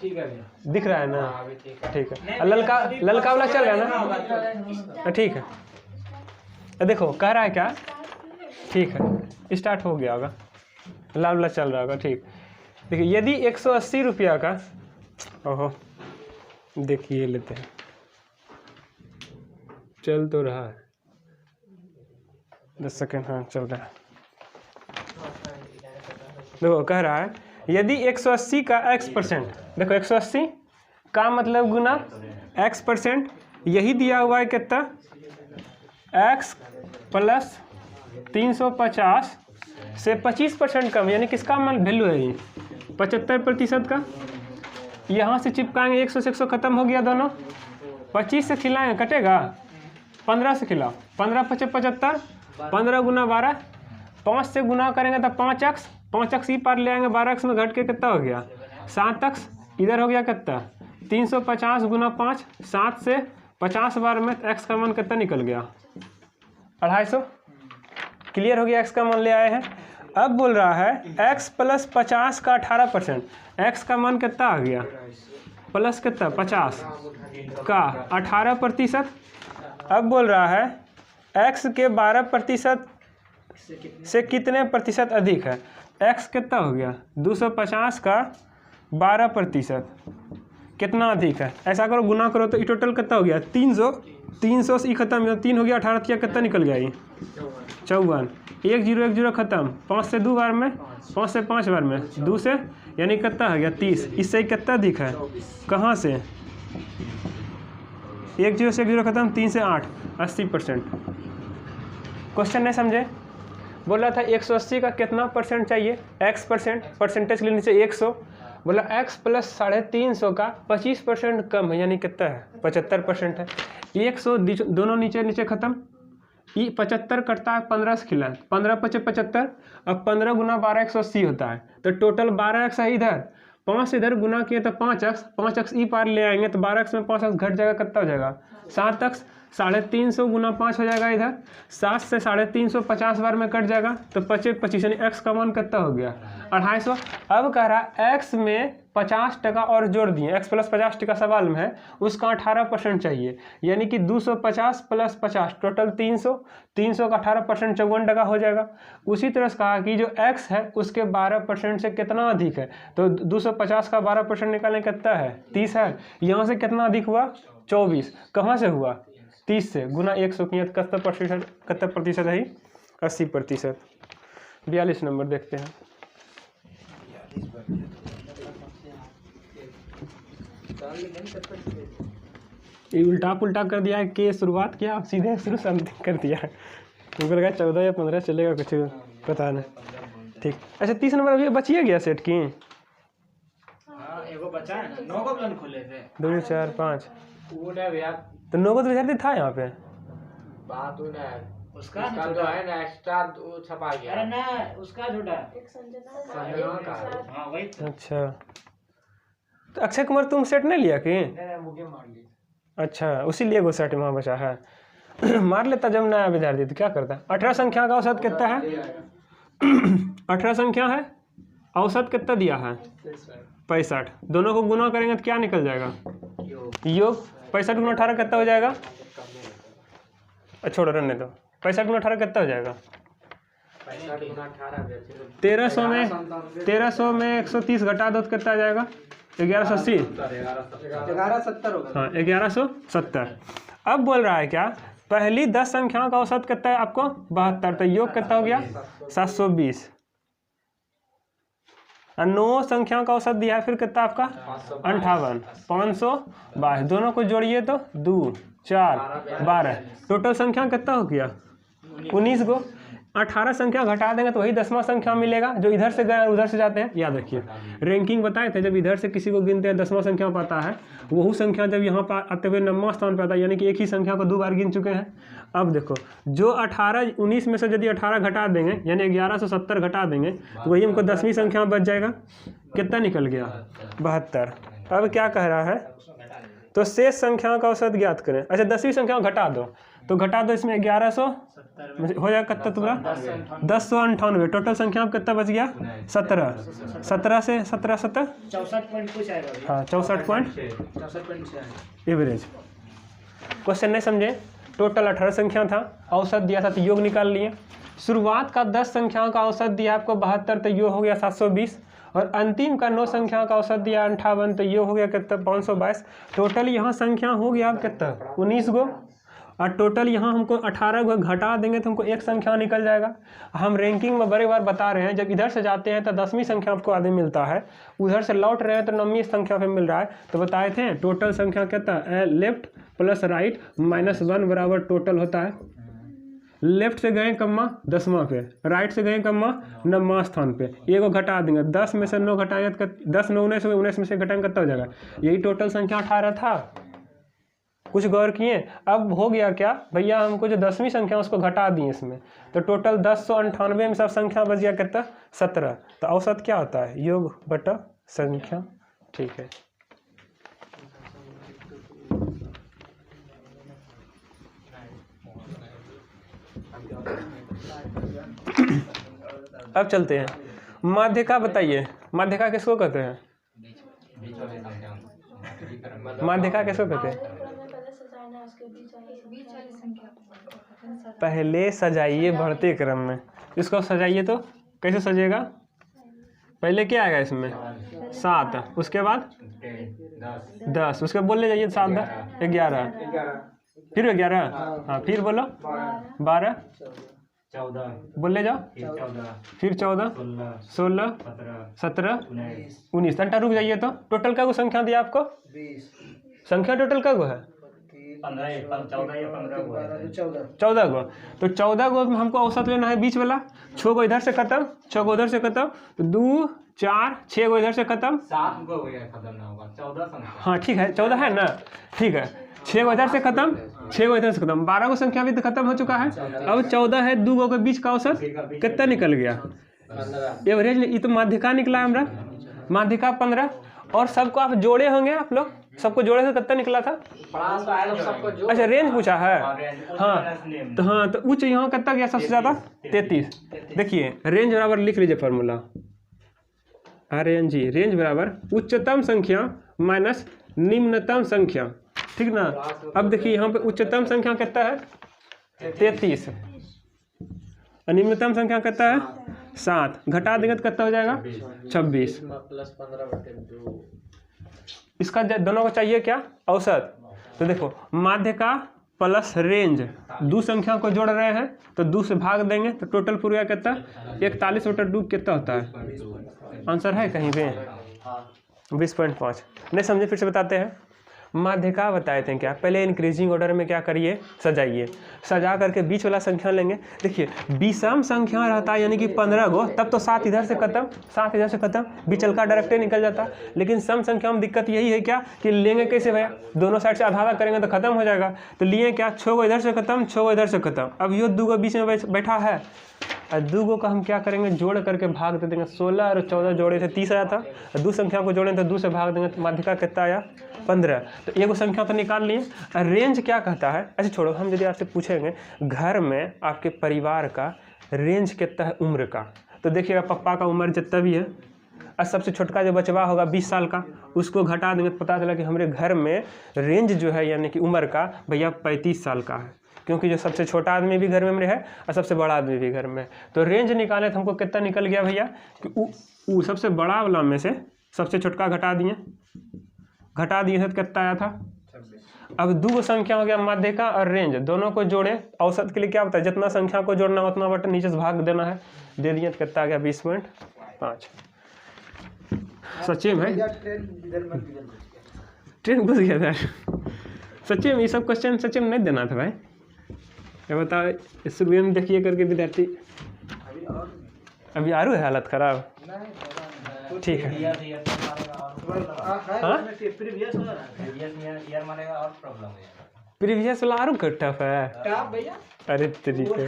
ठीक है भैया, दिख रहा है ना? हाँ, अभी ठीक है। ललका वाला चल रहा है ना? ठीक है। देखो कह रहा है क्या, ठीक है स्टार्ट हो गया होगा, लाल वाला चल रहा होगा। ठीक, देखिए यदि 180 रुपया का, ओहो देखिए लेते हैं, चल तो रहा है 10 सेकेंड, हाँ चल रहा है। देखो कह रहा है यदि 180 का x%, देखो 180 का मतलब गुना x%, यही दिया हुआ है कितना, x प्लस 350 से 25% कम, यानी किसका मान वैल्यू है ये 75% का। यहाँ से चिपकाएंगे 100 से 100 खत्म हो गया दोनों, 25 से खिलाएंगे कटेगा, 15 से खिलाओ, 15 × 5 = 75, 15 × 12, 5 से गुना करेंगे तो 5x, 5x ही पार ले आएंगे, 12x में घट के कितना हो गया 7x, इधर हो गया कितना 350 × 5, 7 से 50 बार में x का मान कितना निकल गया 250। क्लियर हो गया, x का मान ले आए हैं। अब बोल रहा है x प्लस 50 का 18%, x का मान कितना आ गया प्लस कितना 50 का 18%। अब बोल रहा है x के 12% से कितने प्रतिशत अधिक है, x कितना हो गया 250 का 12% कितना अधिक है, ऐसा करो गुना करो तो ये टोटल कितना हो गया 300, 300 से खत्म हो 3 हो गया 18 कितना निकल गया ये 54, 1 0 1 0 खत्म, 5 से 2 बार में, 5 से 5 बार में 2 से, यानी कितना हो गया 30, इससे कितना अधिक है कहाँ से 1 0 से 1 0 खत्म, 3 से 8 80%। क्वेश्चन नहीं समझे, बोला था 180 का कितना परसेंट चाहिए x%, परसेंटेज लेने से 100, बोला x प्लस 350 का 25% कम है, यानी कितना है 75% है। 100 दोनों नीचे नीचे खत्म, ये 75 कटता है 15 से खिला, 15 × 5 = 75, अब 15 × 12 180 होता है, तो टोटल 12x है इधर, 5 इधर गुना किए तो 5x, 5x ई पार ले आएंगे तो 12x में 5x घट जाएगा, कितना हो जाएगा 7x, 350 × 5 हो जाएगा इधर, 7 से 350 50 बार में कट जाएगा तो 25 यानी x का मान कितना हो गया 250। अब कह रहा x में 50% और जोड़ दिए, x प्लस 50% सवाल में है, उसका 18% चाहिए, यानी कि 250 प्लस 50 टोटल 300, 300 का 18% 54% हो जाएगा। उसी तरह से कहा कि जो x है उसके 12% से कितना अधिक है, तो 250 का 12% निकालने कितना है 30 है, यहाँ से कितना अधिक हुआ 24, कहाँ से हुआ 30 से, गुना 100 किया तो कितना प्रतिशत है 80%। 42 नंबर देखते हैं। ये उल्टा पुल्टा कर दिया है, के शुरुआत किया सीधे शुरू कर दिया है, मुझे लगा 14 या 15 चलेगा, कुछ पता नहीं। ठीक, अच्छा 30 नंबर अभी बचिए गया सेट की, एगो बचा है ना, 9 को प्लान खोले थे 2 4 5, वो ना भैया तो 9 को तो विद्यार्थी था यहाँ पे, बात हुई ना उसका जो है ना एक्स्ट्रा छपा गया, अरे ना उसका झूठा संजना का, हाँ वही। अच्छा तो अक्षय कुमार तुम सेट नहीं लिया कि, मुझे मार ली, अच्छा उसी लिए वो सेट वहाँ बचा है। मार लेता जब नया विद्यार्थी तो क्या करता। 18 संख्या का औसत कितना है 18 संख्या है, औसत कितना दिया है 65, दोनों को गुना करेंगे तो क्या निकल जाएगा योग, 65 × 18 कितना हो जाएगा, छोड़ो रहने दो, 65 × 18 कितना हो जाएगा 1300 में 130 घटा दो तो कितना आ जाएगा 1180, 1170 होगा, हाँ 1170। अब बोल रहा है क्या, पहली 10 संख्याओं का औसत कितना है आपको 72, तो योग कितना हो गया 720, और 9 संख्याओं का औसत दिया है फिर कितना आपका 58, 522, दोनों को जोड़िए तो 2 4 12, टोटल संख्या कितना हो गया 19 गो। 18 संख्या घटा देंगे तो वही 10वां संख्या मिलेगा, जो इधर से गए उधर से जाते हैं। याद रखिए रैंकिंग बताए थे, जब इधर से किसी को गिनते हैं 10वां संख्या पाता है, वही संख्या जब यहाँ पर आते हुए 9वां स्थान पर आता है, यानी कि एक ही संख्या को 2 बार गिन चुके हैं। अब देखो जो 18 19 में से यदि 18 घटा देंगे यानी 1170 घटा देंगे तो वही हमको 10वीं संख्या बच जाएगा, कितना निकल गया 72। अब क्या कह रहा है, तो शेष संख्याओं का औसत ज्ञात करें। अच्छा 10वीं संख्या घटा दो, तो घटा दो इसमें 1100 हो जाएगा कितना तुम्हारा 1098। टोटल संख्या में कितना बच गया 17 से 17 64 कुछ आएगा। हाँ 64 एवरेज। क्वेश्चन नहीं समझे? टोटल 18 संख्या था, औसत दिया था तो योग निकाल लिए। शुरुआत का 10 संख्याओं का औसत दिया आपको 72 तो योग हो गया 720, और अंतिम का 9 संख्याओं का औसत दिया 58 तो योग हो गया कितना 522। टोटल यहाँ संख्या हो गया आप कितना 19 गो, और टोटल यहाँ हमको 18 गो घटा देंगे तो हमको एक संख्या निकल जाएगा। हम रैंकिंग में बड़े बार बता रहे हैं, जब इधर से जाते हैं तो 10वीं संख्या आपको आदमी मिलता है, उधर से लौट रहे हैं तो 9वीं संख्या पे मिल रहा है। तो बताए थे टोटल संख्या कितना लेफ्ट प्लस राइट -1 बराबर टोटल होता है। लेफ्ट से गए कम्मा 10वां पे, राइट से गए कम्मा 9वां स्थान पे, एगो घटा देंगे। 10 में से 9 घटाएंगे तो 10 9 19 19 में से घटाएंगे कितना हो जाएगा? यही टोटल संख्या 18 था। कुछ गौर किए? अब हो गया क्या भैया, हमको जो 10वीं संख्या उसको घटा दी इसमें, तो टोटल 1098 में सब संख्या बच गया कितना 17। तो औसत क्या होता है? योग बटा संख्या। ठीक है, अब चलते हैं माध्यिका। बताइए माध्यिका किसको कहते हैं? माध्यिका किसको कहते हैं? पहले सजाइए बढ़ते क्रम में, इसको सजाइए तो कैसे सजेगा? पहले क्या आएगा इसमें 7, उसके बाद 10, उसके बोल ले जाइए 7 10 11, फिर 11, हाँ फिर बोलो 12 14, बोल ले जाओ फिर 14 16 17 19। घंटा रुक जाइए। तो टोटल का को संख्या दिया आपको 20 संख्या टोटल का को है 14 गो। तो 14 गो में हमको औसत लेना है बीच वाला। 6 गो इधर से खत्म, 6 गो उधर से खत्म, तो 2 4 6 गो इधर से खत्म, 7 गो खत्म ना होगा 14 संख्या। हाँ ठीक है 14 है ना, ठीक है 6 गो इधर से खत्म, 6 गो इधर से खत्म, 12 गो संख्या भी तो खत्म हो चुका है। अब 14 है, 2 गो के बीच का औसत कितना निकल गया? एवरेज। ये तो माध्यिका निकला हमारा, माध्यिका 15। और सबको आप जोड़े होंगे, आप लोग सबको जोड़े से कितना निकला था? अच्छा रेंज पूछा है, हाँ तो उच्च यहाँ कितना गया सबसे ज्यादा 33। देखिए रेंज बराबर लिख लीजिए फॉर्मूला RNG, रेंज बराबर उच्चतम संख्या माइनस निम्नतम संख्या, ठीक ना। अब देखिए यहाँ पे उच्चतम संख्या कितना है 33 और निम्नतम संख्या कितना है 7, घटा देंगे तो कितना हो जाएगा 26 प्लस 15/2। इसका दोनों को चाहिए क्या औसत? तो देखो माध्यिका प्लस रेंज 2 संख्या को जोड़ रहे हैं तो 2 से भाग देंगे तो टोटल पूरा कितना 41/2 कितना होता है? आंसर है कहीं पे 20.5। नहीं समझे फिर से बताते हैं। माध्यिका बताए थे क्या, पहले इंक्रीजिंग ऑर्डर में क्या करिए सजाइए, सजा करके बीच वाला संख्या लेंगे। देखिए विषम संख्या रहता है यानी कि 15 गो, तब तो 7 इधर से खत्म 7 इधर से खत्म, बीचल का डायरेक्ट निकल जाता। लेकिन सम संख्या में दिक्कत यही है क्या कि लेंगे कैसे भैया, दोनों साइड से आधा आधा करेंगे तो खत्म हो जाएगा। तो लिए क्या 6 गो इधर से खत्म 6 गो इधर से खत्म। अब ये 2 गो बीच में बैठा है और 2 गो का हम क्या करेंगे जोड़ करके भाग दे देंगे। 16 और 14 जोड़े थे 30 आया था, 2 संख्या को जोड़े तो 2 से भाग देंगे तो माध्यिका कितना आया 15। तो एगो संख्या तो निकाल लिए। रेंज क्या कहता है? अच्छा छोड़ो, हम यदि आपसे पूछेंगे घर में आपके परिवार का रेंज कितना है उम्र का, तो देखिएगा पप्पा का उम्र जितना भी है और सबसे छोटका जो बचवा होगा 20 साल का, उसको घटा देंगे तो पता चला कि हमारे घर में रेंज जो है यानी कि उम्र का भैया 35 साल का है, क्योंकि जो सबसे छोटा आदमी भी घर में मेरे है और सबसे बड़ा आदमी भी घर में। तो रेंज निकाले तो हमको कितना निकल गया भैया कि सबसे बड़ा वाला में से सबसे छोटका घटा दिए तो कितना आया था? अब 2 संख्या हो गया माध्यिका और रेंज, दोनों को जोड़े। औसत के लिए क्या होता है, जितना संख्या को जोड़ना उतना बटन नीचे से भाग देना है, दे दिए तो कितना आ गया 20.5। सच्ची में ट्रेन घुस गया था सच्ची में, ये सब क्वेश्चन सच्ची में नहीं देना था भाई। ये बताओ शुरू में देखिए करके विद्यार्थी अभी आरू है हालत खराब, ठीक है प्रीवियस वाला आरू टफ है। अरे तरीके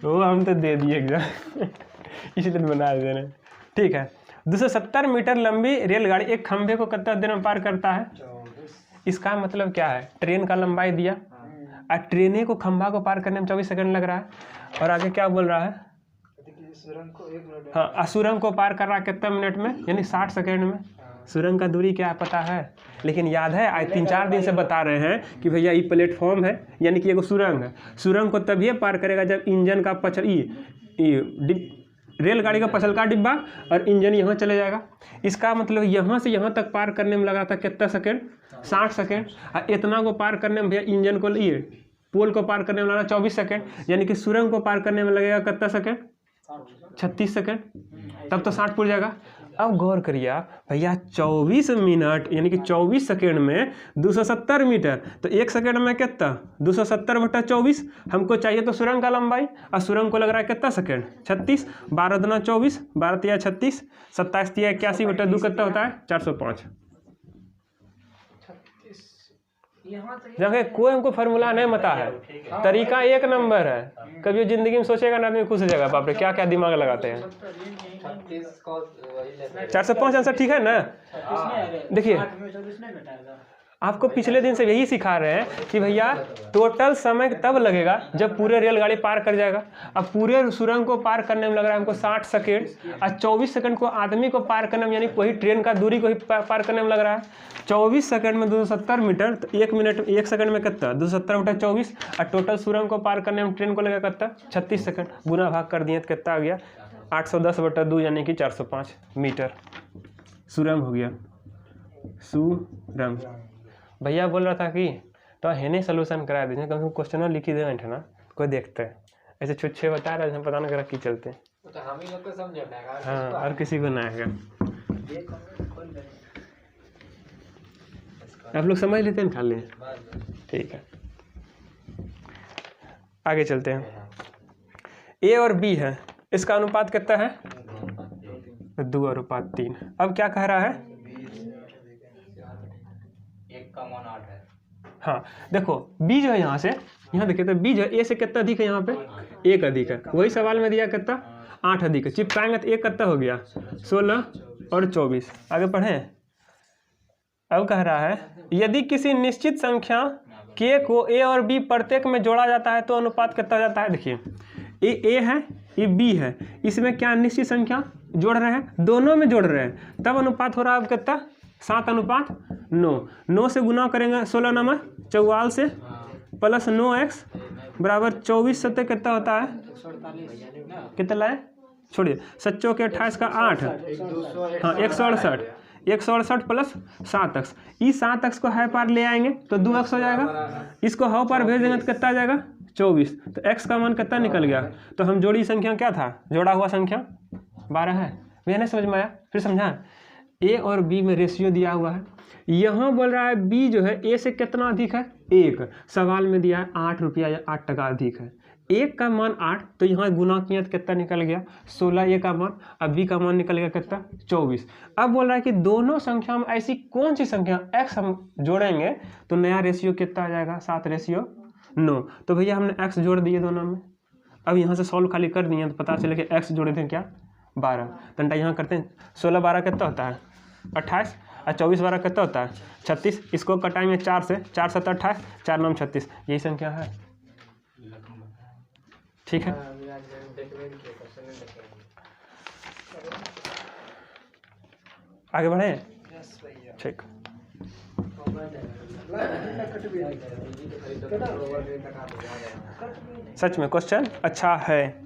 वो हम तो दे दिए एग्जाम इसलिए बना दे रहे। ठीक है 270 मीटर लंबी रेलगाड़ी एक खंभे को कितना देर में पार करता है? इसका मतलब क्या है, ट्रेन का लंबाई दिया और ट्रेने को खंभा को पार करने में 24 सेकंड लग रहा है। और आगे क्या बोल रहा है, हाँ सुरंग को पार कर रहा है कितने मिनट में, यानी 60 सेकंड में। सुरंग का दूरी क्या पता है, लेकिन याद है आज 3-4 दिन से बता रहे हैं कि भैया ये प्लेटफॉर्म है, यानी कि एगो सुरंग है। सुरंग को तभी पार करेगा जब इंजन का रेलगाड़ी का पछलका डिब्बा और इंजन यहाँ चले जाएगा। इसका मतलब यहाँ से यहाँ तक पार करने में लगा था कितना सेकंड, 60 सेकंड। और इतना को पार करने में भैया इंजन को लिए पोल को पार करने में लगा 24 सेकंड, यानी कि सुरंग को पार करने में लगेगा कितना सेकंड, 36 सेकंड, तब तो 60 पूर जाएगा। अब गौर करिए भैया 24 मिनट यानी कि 24 सेकंड में 270 मीटर, तो 1 सेकंड में कितना 270/24। हमको चाहिए तो सुरंग का लंबाई, और सुरंग को लग रहा है कितना सेकंड, 36। 12 दूना 24, 12 तिया 36, 27 तिया 81/2 कितना होता है 405। जगह कोई हमको फार्मूला नहीं पता है, तरीका एक नंबर है। कभी जिंदगी में सोचेगा ना आदमी खुश हो जाएगा, बाप रे क्या क्या दिमाग लगाते हैं। 405 आंसर ठीक है ना। देखिए आपको पिछले दिन से यही सिखा रहे हैं कि भैया टोटल समय तब लगेगा जब पूरे रेलगाड़ी पार कर जाएगा। अब पूरे सुरंग को पार करने में लग रहा है हमको 60 सेकेंड, और 24 सेकंड को आदमी को पार करने में, यानी वही ट्रेन का दूरी को ही पार करने में लग रहा है। 24 सेकंड में 270 मीटर, तो 1 मिनट 1 सेकंड में कितना 270/24, और टोटल सुरंग को पार करने में ट्रेन को लगेगा कितना 36 सेकंड। गुना भाग कर दिए तो कितना आ गया 810/2, यानी कि 405 मीटर सुरंग हो गया। सुरंग भैया बोल रहा था कि तो हेने सोल्यूशन करा दीजिए, कम से कम क्वेश्चन लिख ही देना ना, कोई देखते हैं। ऐसे छुच्छे बता रहे हैं, पता नहीं करा कि चलते हैं, तो हम ही लोग को समझ में आएगा। हाँ और किसी को ना आएगा। आप लोग समझ लेते हैं खाली, ठीक है। आगे चलते हैं। ए और बी है, इसका अनुपात कितना है 2:3। अब क्या कह रहा है, का मान 8 है। हाँ देखो बी जो है यहाँ से, यहाँ देखिए तो बी जो है ए से कितना अधिक है, यहाँ पे 1 अधिक है। वही सवाल में दिया कितना 8 अधिक है। चिपकाएंगे तो 1 कितना हो गया 16 और 24। आगे पढ़ें। अब कह रहा है यदि किसी निश्चित संख्या के को ए और बी प्रत्येक में जोड़ा जाता है तो अनुपात कितना हो जाता है। देखिए ये ए है ये बी है, इसमें क्या निश्चित संख्या जोड़ रहे हैं, दोनों में जोड़ रहे हैं, तब अनुपात हो रहा है अब कितना 7:9। 9 से गुना करेंगे 16 नंबर 44 से, प्लस 9x बराबर 24 सत्ते कितना होता है, कितना लाए छोड़िए 7 के 28 का 8, हाँ 168 प्लस 7x। इस 7x को है पार ले आएंगे तो 2x हो जाएगा, इसको हाउ पार भेज देंगे तो कितना आ जाएगा 24। तो x का मान कितना निकल गया। तो हम जोड़ी संख्या क्या था, जोड़ा हुआ संख्या 12 है। भैया नहीं समझ में आया, फिर समझा। ए और बी में रेशियो दिया हुआ है, यहाँ बोल रहा है बी जो है ए से कितना अधिक है 1। सवाल में दिया है 8 रुपया या 8 टका अधिक है। एक का मान 8, तो यहाँ गुना किया तो कितना निकल गया 16 ए का मान, अब बी का मान निकल गया कितना 24। अब बोल रहा है कि दोनों संख्या में ऐसी कौन सी संख्या x हम जोड़ेंगे तो नया रेशियो कितना आ जाएगा 7:9। तो भैया हमने x जोड़ दिए दोनों में। अब यहाँ से सॉल्व खाली कर दिए तो पता चले कि x जोड़े थे क्या 12। घंटा यहाँ करते हैं 16 12 कितना होता है 28, और 24 12 कितना होता है 36। इसको कटाएंगे 4 से, 4 7 28, 4 9 36, यही संख्या है। ठीक है। आगे बढ़े। ठीक। सच में क्वेश्चन अच्छा है।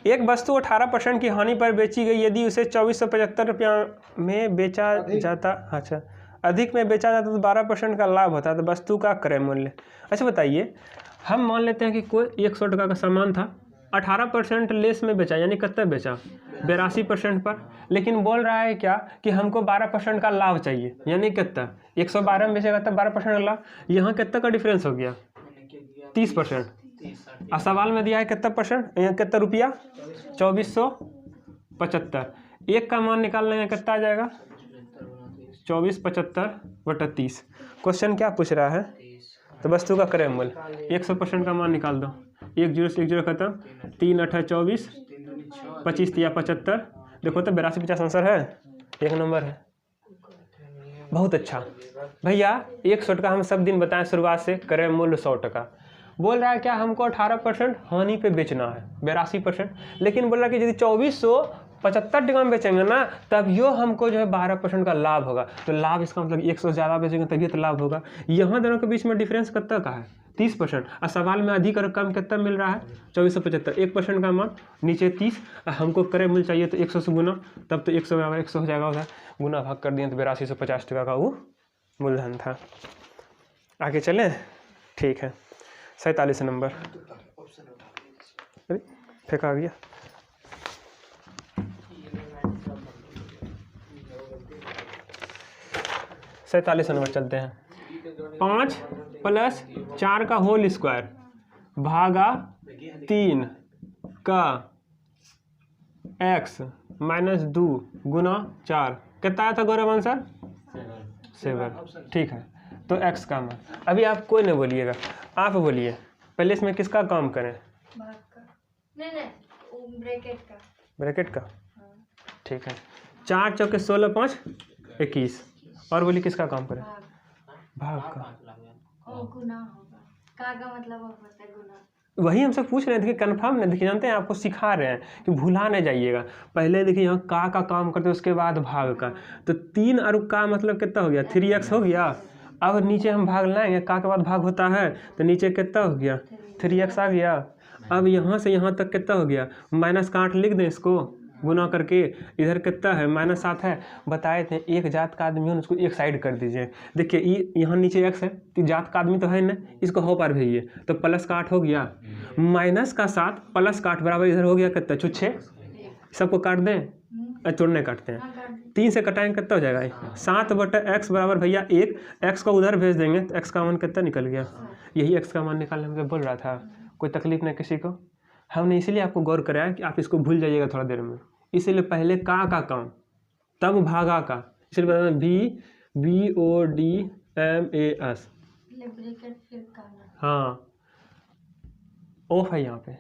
एक वस्तु 18% की हानि पर बेची गई, यदि उसे 2475 रुपया में बेचा जाता, अच्छा अधिक में बेचा जाता तो 12% का लाभ होता, तो वस्तु का क्रय मूल्य। अच्छा बताइए, हम मान लेते हैं कि कोई 100 टका का सामान था, 18% लेस में बेचा, यानी कितना बेचा 82% पर, लेकिन बोल रहा है क्या कि हमको 12% का लाभ चाहिए, यानी कितना 112 में बेचेगा तब 12% का लाभ। यहाँ कितना का डिफरेंस हो गया 30%। और सवाल में दिया है कितना परसेंट, यहाँ कितना रुपया 2475। एक का मान निकालने में कितना आ जाएगा 2475/30। क्वेश्चन क्या पूछ रहा है, तो वस्तु का क्रय मूल्य 100% का मान निकाल दो। 1 0 से 1 0 खत्म, 3 8 24, 25 3 75। देखो तो 82 50 आंसर है, एक नंबर है। बहुत अच्छा भैया, 100 टका हम सब दिन बताएं शुरुआत से, क्रय मूल्य 100 टका। बोल रहा है क्या हमको 18% हानि पे बेचना है, 82%। लेकिन बोल रहा है कि यदि 2475 टका में बेचेंगे ना तब यो हमको जो है 12% का लाभ होगा। तो लाभ इसका मतलब 100 ज़्यादा बेचेंगे तभी तो लाभ होगा। यहाँ दोनों के बीच में डिफरेंस कितना का है, 30%। और सवाल में अधिक और कम कितना मिल रहा है, 2475, 1% का अमाउंट, नीचे 30। हमको क्रय मूल्य चाहिए तो 100 से गुना, तब तो 100 बराबर 100 हो जाएगा, उधर गुना भाग कर दिए तो 8250 टका का वो मूलधन था। आगे चलें, ठीक है। 47 नंबर, फेंका गया। 47 नंबर चलते हैं। 5 + 4 का होल स्क्वायर भागा 3 का x - 2 गुना 4 कितना आया था गौरव आंसर? 7। ठीक है, तो x का मान। अभी आप कोई नहीं बोलिएगा, आप बोलिए पहले इसमें किसका काम करें? नहीं, ब्रैकेट का। ठीक है, 4 चौके 16 5 21। और बोलिए किसका काम करें? भाग का। गुना होगा, का मतलब होता है गुना। वही हमसे पूछ रहे थे कि कंफर्म नहीं, देखिए जानते हैं आपको सिखा रहे हैं कि भुला नहीं जाइएगा। पहले देखिए यहाँ का काम करते हैं, उसके बाद भाग का। तो 3 और का मतलब कितना हो गया, 3x हो गया। अब नीचे हम भाग लाएंगे, का के बाद भाग होता है तो नीचे कितना हो गया, 3x आ गया। अब यहाँ से यहाँ तक कितना हो गया, माइनस का 8 लिख दें इसको गुना करके। इधर कितना है, -7 है। बताए थे एक जात का आदमी हो उसको एक साइड कर दीजिए। देखिए यहाँ नीचे x है तो जात का आदमी तो है ना, इसको हो पार भेजिए तो प्लस का 8 हो गया, -7 प्लस का 8 बराबर इधर हो गया कितना, 6। सबको काट दें, तोड़ने काटते हैं, 3 से कटाएंगे कितना हो जाएगा, 7/x बराबर भैया 1। x को उधर भेज देंगे तो x का मान कितना निकल गया। यही x का मान निकालने में बोल रहा था, कोई तकलीफ नहीं किसी को। हमने इसीलिए आपको गौर कराया कि आप इसको भूल जाइएगा थोड़ा देर में। इसीलिए पहले का काम तब भागा का, इसलिए बताना BODMAS। हाँ, ऑफ है यहाँ पे,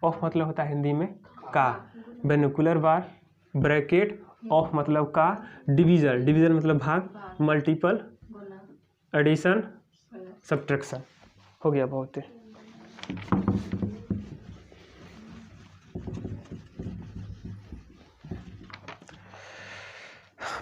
ऑफ मतलब होता है हिंदी में का, बेनुकुलर बार, ब्रैकेट, ऑफ मतलब का, डिवीजन मतलब भाग, मल्टीपल, एडिशन, सब्ट्रैक्शन। हो गया बहुत है।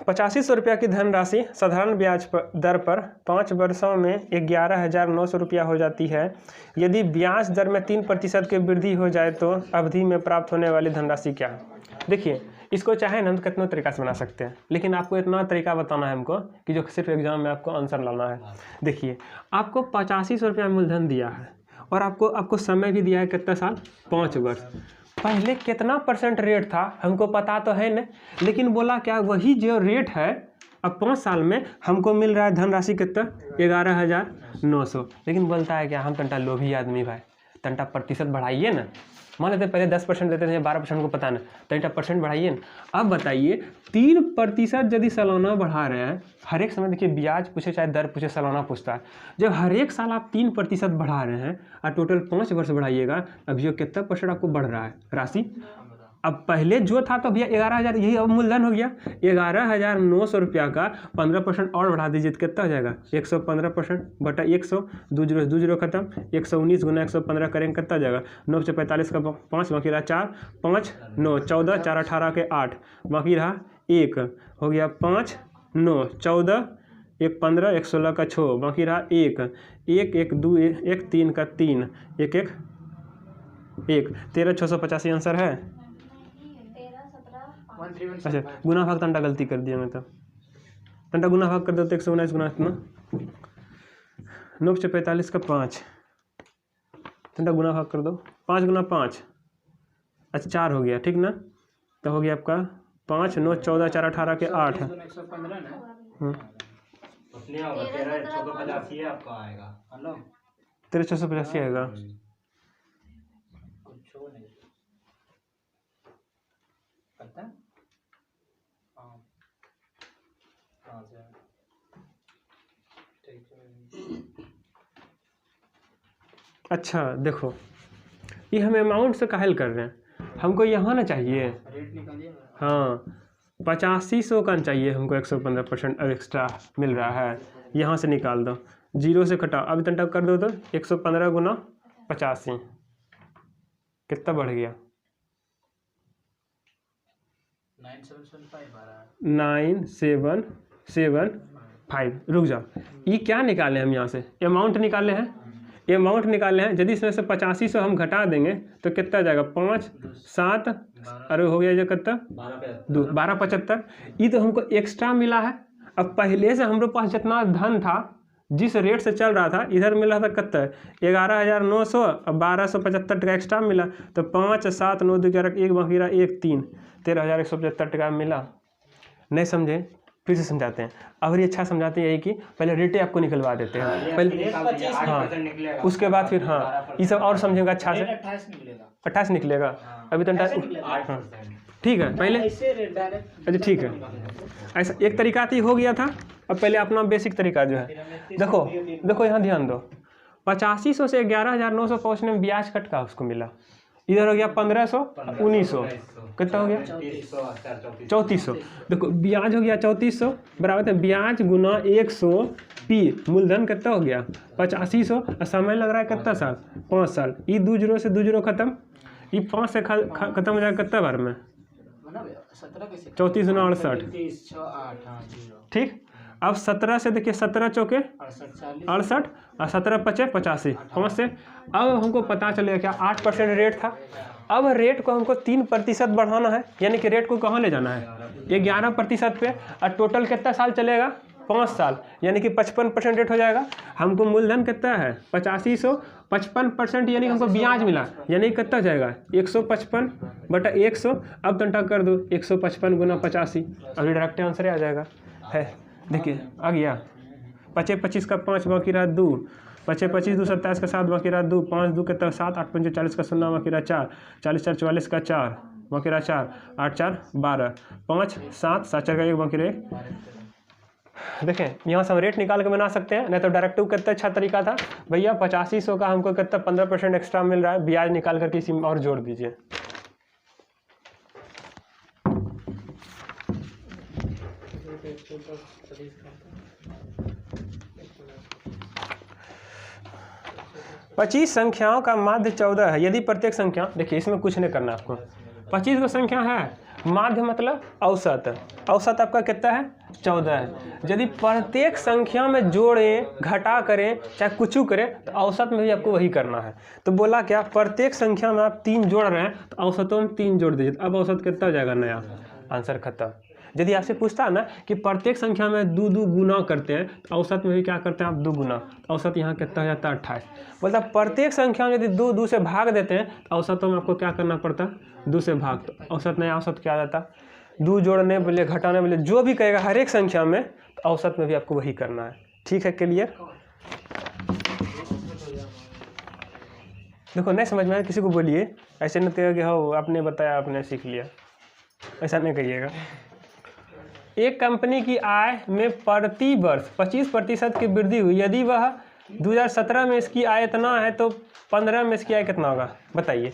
8500 रुपया की धनराशि साधारण ब्याज दर पर 5 वर्षों में 11,900 रुपया हो जाती है। यदि ब्याज दर में 3% की वृद्धि हो जाए तो अवधि में प्राप्त होने वाली धनराशि क्या है? देखिए इसको चाहे ना हम कितना तरीका से बना सकते हैं, लेकिन आपको इतना तरीका बताना है हमको कि जो सिर्फ एग्जाम में आपको आंसर लाना है। देखिए आपको 8500 रुपया मूलधन दिया है और आपको समय भी दिया है कितना साल, 5 वर्ष। पहले कितना % रेट था हमको पता तो है ना, लेकिन बोला क्या वही जो रेट है अब 5 साल में हमको मिल रहा है धनराशि कितना, 11,900। लेकिन बोलता है क्या, हम तंटा लोभी आदमी भाई, तंटा प्रतिशत बढ़ाइए ना। मान लेते पहले 10% देते थे, 12% को पता ना, तंटा % बढ़ाइए ना। अब बताइए 3% यदि सालाना बढ़ा रहे हैं, हर एक समय देखिए ब्याज पूछे चाहे दर पूछे सालाना पूछता है। जब हर एक साल आप 3% बढ़ा रहे हैं और टोटल 5 वर्ष बढ़ाइएगा, अब जो कितना % आपको बढ़ रहा है राशि। अब पहले जो था तो भैया 11,000, यही अब मूलधन हो गया। 11,900 रुपया का 15% और बढ़ा दीजिए तो कितना हो जाएगा, 115% बटा 100, 2 0 खत्म, 119 गुना 115 करेंगे कितना हो जाएगा, 9 से 45 का 5 बाकी रहा 4, 5 9 14, 4 18 के 8 बाकी रहा 1 हो गया, 5 9 14, 1 15, 1 16 का 6 बाकी रहा 1 1 1 2 1 3 का 3 1 1 1 13,685 आंसर है। अच्छा गुना भाग तंटा गलती कर दिया मैं, तो तंटा गुना भाग कर दो तो 119 गुना इतना, 9 से 45 का 5, तंटा गुना भाग कर दो, 5 गुना 5, अच्छा 4 हो गया, ठीक ना। तो हो गया आपका 5 9 14 4 18 के 8 13,685 आएगा। अच्छा देखो ये हम अमाउंट से काहे कर रहे हैं, हमको यहाँ ना चाहिए। हाँ 8500 का चाहिए हमको, 115% अब एक्स्ट्रा मिल रहा है, यहाँ से निकाल दो, 0 से घटाओ, अब इतना कर दो तो 115 गुना 85 कितना बढ़ गया, 9775। रुक जाओ, ये क्या निकाले हम यहाँ से, अमाउंट निकाले हैं, अमाउंट निकाले हैं। यदि इसमें से 8500 हम घटा देंगे तो कितना जाएगा, 5 7 अरे हो गया जो कितना 1275। ये तो हमको एक्स्ट्रा मिला है। अब पहले से हमारे पास जितना धन था, जिस रेट से चल रहा था, इधर मिला था कितना 11,900, अब 1275 टका एक्स्ट्रा मिला, तो 5 7 9 2 11 1 बाकी रहा 1 3 13,175 टका मिला। नहीं समझे, फिर से समझाते हैं। और ये अच्छा समझाते हैं, यही कि पहले रेटें आपको निकलवा देते हैं पहले, हाँ, उसके बाद फिर हाँ ये सब और समझेगा अच्छा से। 28 निकलेगा अभी तो, हाँ ठीक है पहले, अच्छा ठीक है। ऐसा एक तरीका तो हो गया था। अब पहले अपना बेसिक तरीका जो है, देखो यहाँ ध्यान दो, 8500 से 11,900 पहुँचने में ब्याज कट का उसको मिला, इधर हो गया 1500 1900 कितना हो गया 3400। देखो ब्याज हो गया 3400 बराबर है ब्याज गुना 100 पी, मूलधन कितना हो गया 8500, समय लग रहा है कितना साल 5 साल। ये 2 0 से 2 0 खत्म, ये 5 से खत्म हो जाएगा कितना बार में 34 गुना 68, ठीक। अब 17 से देखिए 17 चौके 68 और 17 पचे 85, 5 से अब हमको पता चलेगा क्या 8% रेट था। अब रेट को हमको 3% बढ़ाना है, यानी कि रेट को कहाँ ले जाना है 11% पे, और टोटल कितना साल चलेगा 5 साल, यानी कि 55% रेट हो जाएगा। हमको मूलधन कितना है 8500, 55% यानी कि हमको ब्याज मिला, यानी कितना जाएगा 155 बटा 100। अब घंटा कर दो 155 गुना 85, अभी डायरेक्ट आंसर आ जाएगा है। देखिए आ गया, 25 25 का 5 बाकी रहा 2, 25 25 2 27 का 7 बाकी रहा 2, 5 2 कितना 7, 8 5 40 का 0 बाकी रहा 4, 40 4 44 का 4 बाकी रहा 4, 8 4 12, 5 7 7 4 का 1 बाकी रहा 1। देखें यहाँ से हम रेट निकाल के बना सकते हैं, नहीं तो डायरेक्टिव कितना अच्छा तरीका था भैया 8500 का हमको कितना 15% एक्स्ट्रा मिल रहा है, ब्याज निकाल कर किसी में और जोड़ दीजिए। पच्चीस संख्याओं का माध्य 14 है, यदि प्रत्येक संख्या, देखिए इसमें कुछ नहीं करना आपको, 25 को संख्या है, माध्य मतलब औसत, औसत आपका कितना है 14 है। यदि प्रत्येक संख्या में जोड़ें घटा करें चाहे कुछ करें तो औसत में भी आपको वही करना है। तो बोला क्या, प्रत्येक संख्या में आप 3 जोड़ रहे हैं तो औसतों में 3 जोड़ दीजिए, अब औसत कितना हो जाएगा नया, आंसर खत्म। यदि आपसे पूछता है ना कि प्रत्येक संख्या में 2 2 गुना करते हैं तो औसत में भी क्या करते हैं आप 2 गुना, तो औसत यहाँ कितना हो जाता है 28। मतलब प्रत्येक संख्या में यदि 2 2 से भाग देते हैं तो औसतों में आपको क्या करना पड़ता है 2 से भाग, तो औसत नया औसत क्या आ जाता, 2 जोड़ने बोले घटाने बोले जो भी कहेगा हर एक संख्या में, तो औसत में भी आपको वही करना है। ठीक है क्लियर। देखो नहीं समझ में आया किसी को बोलिए, ऐसे नहीं कहिएगा कि हो आपने बताया आपने सीख लिया, ऐसा नहीं कहिएगा। एक कंपनी की आय में प्रति वर्ष 25% की वृद्धि हुई, यदि वह 2017 में इसकी आय इतना है तो 15 में इसकी आय कितना होगा बताइए।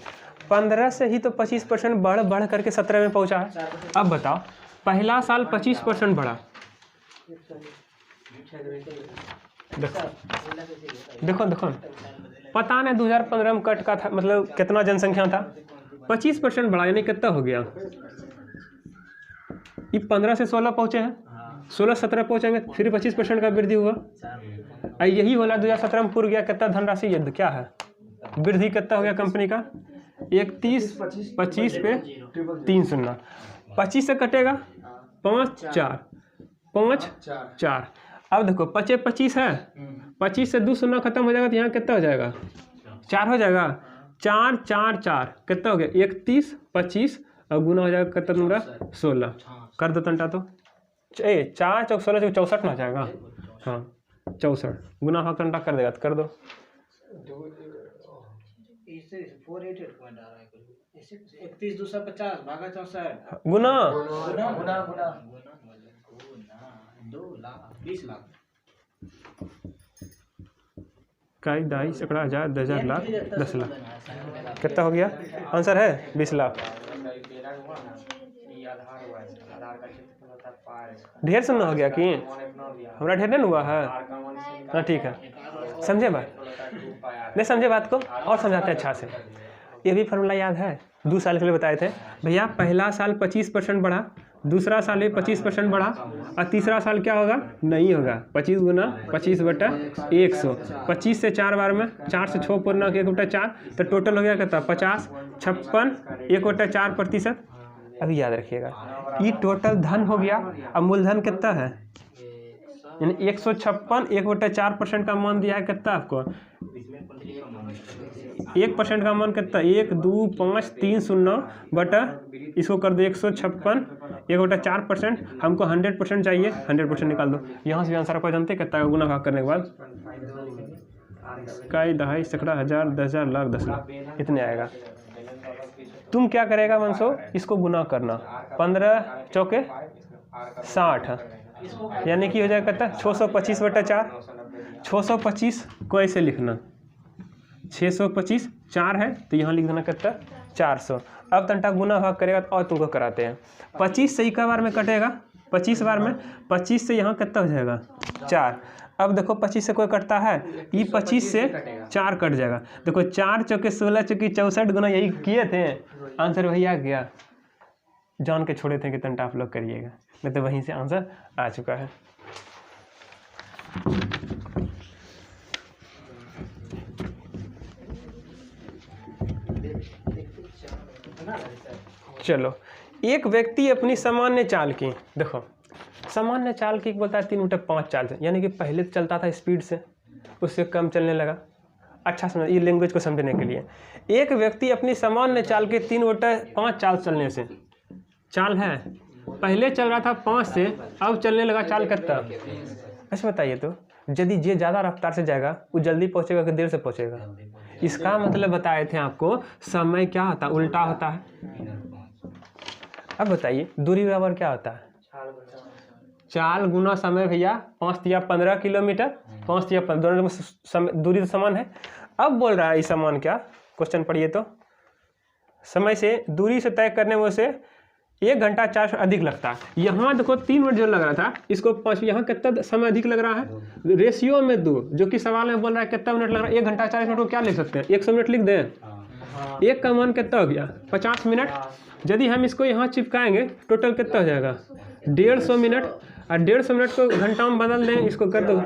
15 से ही तो 25% बढ़ करके 17 में पहुंचा है। अब बताओ पहला साल 25% बढ़ा, देखो देखो पता नहीं 2015 में कट का था, मतलब कितना जनसंख्या था, 25% बढ़ा यानी कितना हो गया, ये 15 से 16 पहुँचे हैं, 16 17 पहुँचेंगे फिर 25% का वृद्धि हुआ। यही वाला 2017 में पूरा गया, कितना धनराशि ये क्या है वृद्धि कितना हो गया कंपनी का 31 25 पे 3 0, 25 से कटेगा 5 4 5 4। अब देखो 25 25 है, 25 से 2 0 खत्म हो जाएगा तो यहाँ कितना हो जाएगा 4 हो जाएगा, 4 4 4 कितना हो गया 31 25 और गुना हो जाएगा कितना नंबर 16, कर दो तंटा तो 4 चौक 16 चौक 64 ना हो जाएगा, हाँ 64 गुना हाँ तंटा कर देगा तो कर दो। 31 250 भागा 64 गुना 2 लाख 20 लाख का 22 एकड़ा 1000 10,000 लाख 10 लाख कितना हो गया, आंसर है 20 लाख। ढेर सुनना हो गया कि हमारा ढेर नहीं हुआ है। हाँ ठीक है, समझे बात? नहीं समझे बात को और समझाते हैं अच्छा से। ये भी फार्मूला याद है, 2 साल के लिए बताए थे भैया। पहला साल 25% बढ़ा, दूसरा साल भी 25% बढ़ा, और तीसरा साल क्या होगा? नहीं होगा। 25 गुना 25/100, 25 से 4 बार में, 4 से 6 पूर्णा 1/4, तो टोटल हो गया कितना? 50, 56, 1/4%। अभी याद रखिएगा, ये टोटल धन हो गया। अब मूलधन कितना है? यानी 156, 1/4% का मान दिया है कितना आपको? 1% का मान कितना? 1, 2, 5, 3 शून्य बटा इसको कर दो 156, 1/4%। हमको 100% चाहिए, 100% निकाल दो। यहाँ से आंसर आपको जानते कितना का गुना भाग करने के बाद? इकाई, दहाई, सैकड़ा, हजार, 10,000, लाख, 10 लाख, इतने आएगा। तुम क्या करेगा वंशो? इसको गुना करना, 15 चौके 60, यानी कि हो जाएगा कितना? 625/4। 625 को ऐसे लिखना, 625 4 है तो यहाँ लिख देना कितना? 400। अब तंटा गुना भाग करेगा तो और तुमको कराते हैं। 25 से इका बार में कटेगा, 25 बार में, 25 से यहाँ कितना हो जाएगा? 4। अब देखो 25 से कोई कटता है, ये 25 से 4 कट जाएगा। देखो 4 चौके 16 चौकी 64 गुना यही किए थे, आंसर वही आ गया। जान के छोड़े थे कि तंटा आप लोग करिएगा, नहीं तो वहीं से आंसर आ चुका है। चलो, एक व्यक्ति अपनी सामान्य चाल की, देखो सामान्य चाल की बोलता है 3/5 चाल से, यानी कि पहले चलता था स्पीड से, उससे कम चलने लगा। अच्छा समझ, ये लैंग्वेज को समझने के लिए। एक व्यक्ति अपनी सामान्य चाल के 3/5 चाल चलने से, चाल है पहले चल रहा था 5 से, अब चलने लगा चाल कितना? ऐसे बताइए तो, यदि ये ज़्यादा रफ्तार से जाएगा वो जल्दी पहुँचेगा कि देर से पहुँचेगा? इसका मतलब बताए थे आपको, समय क्या होता है? उल्टा होता है। अब बताइए दूरी बराबर क्या होता है? चाल गुना समय भैया। 5 या 15 किलोमीटर, 5 या 15, दोनों में दूरी तो समान है। अब बोल रहा है ये समान क्या? क्वेश्चन पढ़िए तो, समय से दूरी से तय करने में से 1 घंटा 4 से अधिक लगता है। यहाँ देखो 3 मिनट जो लग रहा था, इसको 5, यहाँ कितना समय अधिक लग रहा है? रेशियो में 2, जो कि सवाल में बोल रहा है कितना मिनट लग रहा है? 1 घंटा 40 मिनट को क्या लिख सकते हैं? 100 मिनट लिख दें। 1 का मान कितना हो गया? 50 मिनट। यदि हम इसको यहाँ चिपकाएंगे टोटल कितना हो जाएगा? 150 मिनट। और 150 मिनट को घंटा में बदल दें, इसको कर दो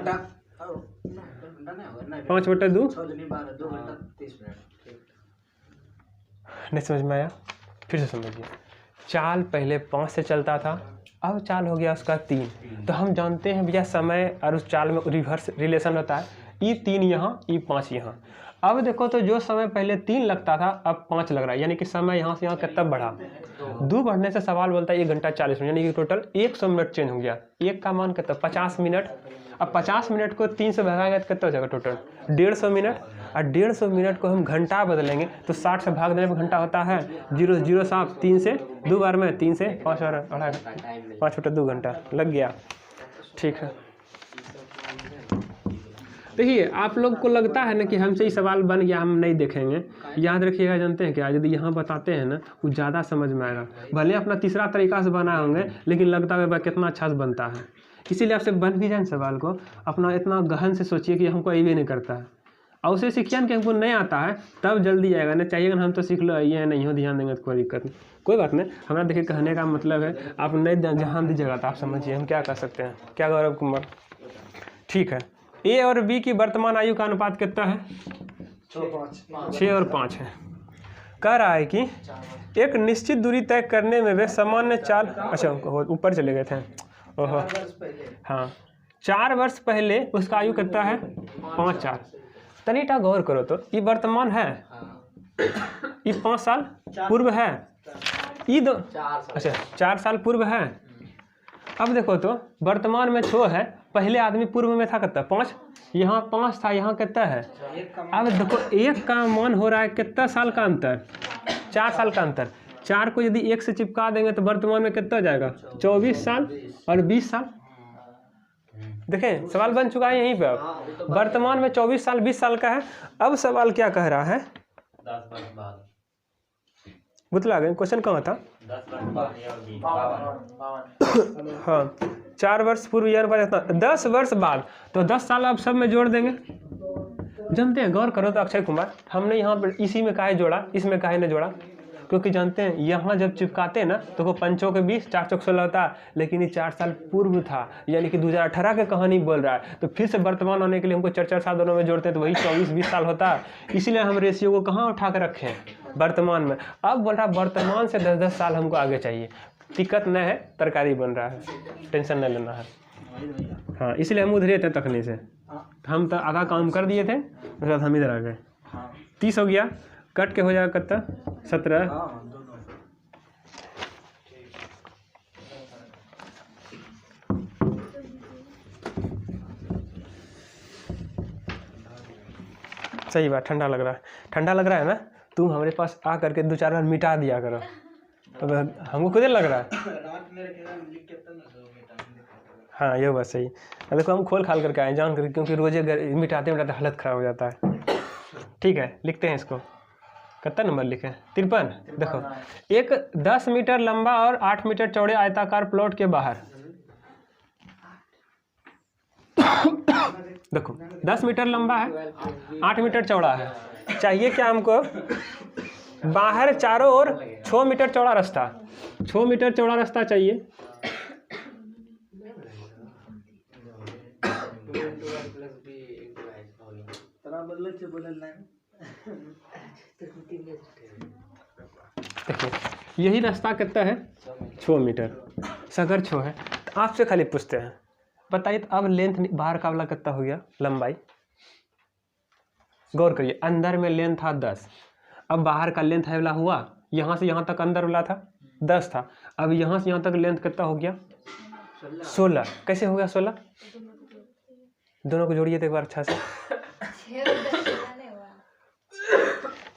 5/2। नहीं समझ में आया? फिर से समझिए। चाल पहले 5 से चलता था, अब चाल हो गया उसका 3। तो हम जानते हैं भैया समय और उस चाल में रिवर्स रिलेशन होता है। ये 3 यहाँ, ये 5 यहाँ। अब देखो तो जो समय पहले 3 लगता था अब 5 लग रहा है, यानी कि समय यहाँ से यहाँ कितना बढ़ा? 2 बढ़ने से सवाल बोलता है 1 घंटा 40 मिनट, यानी कि टोटल 100 मिनट चेंज हो गया। 1 का मान कितना? 50 मिनट। अब 50 मिनट को 3 से भगाएंगे तो कितना हो जाएगा टोटल? 150 मिनट। और 150 मिनट को हम घंटा बदलेंगे तो 60 से भाग देने पर घंटा होता है 0, 0 साफ 3 से 2 बार में, 3 से 5 और 5/2 घंटा लग गया। ठीक है, देखिए आप लोग को लगता है ना कि हमसे ही सवाल बन गया, हम नहीं देखेंगे। याद रखिएगा, जानते हैं क्या, यदि यहाँ बताते हैं ना वो ज़्यादा समझ में आएगा। भले अपना तीसरा तरीका से बनाए होंगे, लेकिन लगता है कितना अच्छा से बनता है। इसीलिए आपसे बन भी जाए सवाल को, अपना इतना गहन से सोचिए कि हमको ये नहीं करता है, और उसे सीखिए कि हमको नहीं आता है, तब जल्दी आएगा। नहीं चाहिए हम तो सीख लो, ये नहीं हो, ध्यान देंगे तो कोई दिक्कत नहीं, कोई बात नहीं। हमारा देखिए कहने का मतलब है, आप नहीं ध्यान दीजिएगा तो आप समझिए हम क्या कर सकते हैं। क्या गौरव कुमार? ठीक है, ए और बी की वर्तमान आयु का अनुपात कितना है? 6 और 5 है। कह रहा है कि एक निश्चित दूरी तय करने में वे सामान्य चाल, अच्छा ऊपर चले गए थे, ओहो हाँ, 4 वर्ष पहले उसका आयु कितना है? 5-4। तनिटा गौर करो तो, ये वर्तमान है, ये 5 साल पूर्व है, ये 2 अच्छा 4 साल पूर्व है। अब देखो तो वर्तमान में 6 है, पहले आदमी पूर्व में था कितना? 5, यहाँ 5 था, यहाँ कितना है? अब देखो 1 का मान हो रहा है कितना साल का अंतर? 4 साल का अंतर। 4 को यदि 1 से चिपका देंगे तो वर्तमान में कितना जाएगा? 24 साल और 20 साल। देखें सवाल बन चुका है यहीं पे। अब वर्तमान में 24 साल 20 साल का है। अब सवाल क्या कह रहा है? 10 वर्ष बाद बुतला गए, क्वेश्चन कहाँ था? 10 वर्ष बाद या 20 हाँ, 4 वर्ष पूर्व यह अनुपात इतना, 10 वर्ष बाद तो 10 साल आप सब में जोड़ देंगे। जानते हैं, गौर करो तो अक्षय कुमार, हमने यहाँ पर इसी में काहे जोड़ा, इसमें काहे ने जोड़ा, क्योंकि जानते हैं यहाँ जब चिपकाते हैं ना तो वो 5 चौके 20, 4 चौक 16 होता, लेकिन ये 4 साल पूर्व था, यानी कि 2018 के कहानी बोल रहा है। तो फिर से वर्तमान होने के लिए हमको 4 साल दोनों में जोड़ते हैं तो वही 24-20 साल होता है। इसीलिए हम रेशियो को कहाँ उठा कर रखे हैं, वर्तमान में। अब बोल रहा वर्तमान से 10-10 साल हमको आगे चाहिए। दिक्कत न है, तरकारी बन रहा है, टेंशन न लेना है। हाँ, इसलिए हम उधरे थे तकनी से, हम तो आधा काम कर दिए थे, उसके बाद हम इधर आ गए। 30 हो गया, कट के हो जाएगा कितना, 17। सही बात, ठंडा लग रहा है, ठंडा लग रहा है ना। तुम हमारे पास आ करके 2-4 बार मिटा दिया करो, तो हमको खुद लग रहा है। हाँ, ये बात सही। देखो हम खोल खाल करके आए जान करके, क्योंकि रोजे मिटाते मिटाते हालत ख़राब हो जाता है। ठीक है, लिखते हैं इसको। कितना नंबर लिखें, 53। देखो, एक 10 मीटर लंबा और 8 मीटर चौड़े आयताकार प्लॉट के बाहर देखो 10 मीटर लंबा है, 8 मीटर चौड़ा है। चाहिए क्या हमको, बाहर चारों ओर 6 मीटर चौड़ा रास्ता, 6 मीटर चौड़ा रास्ता चाहिए। देखिए यही रास्ता कितना है, 6 मीटर, सगर 6 है। तो आपसे खाली पूछते हैं, बताइए तो अब लेंथ बाहर का वाला कितना हो गया, लंबाई। गौर करिए, अंदर में लेंथ था 10, अब बाहर का लेंथ है वाला हुआ, यहाँ से यहाँ तक अंदर वाला था 10 था, अब यहाँ से यहाँ तक लेंथ कितना हो गया, 16। कैसे हो गया 16, दोनों को जोड़िए तो एक बार अच्छा से।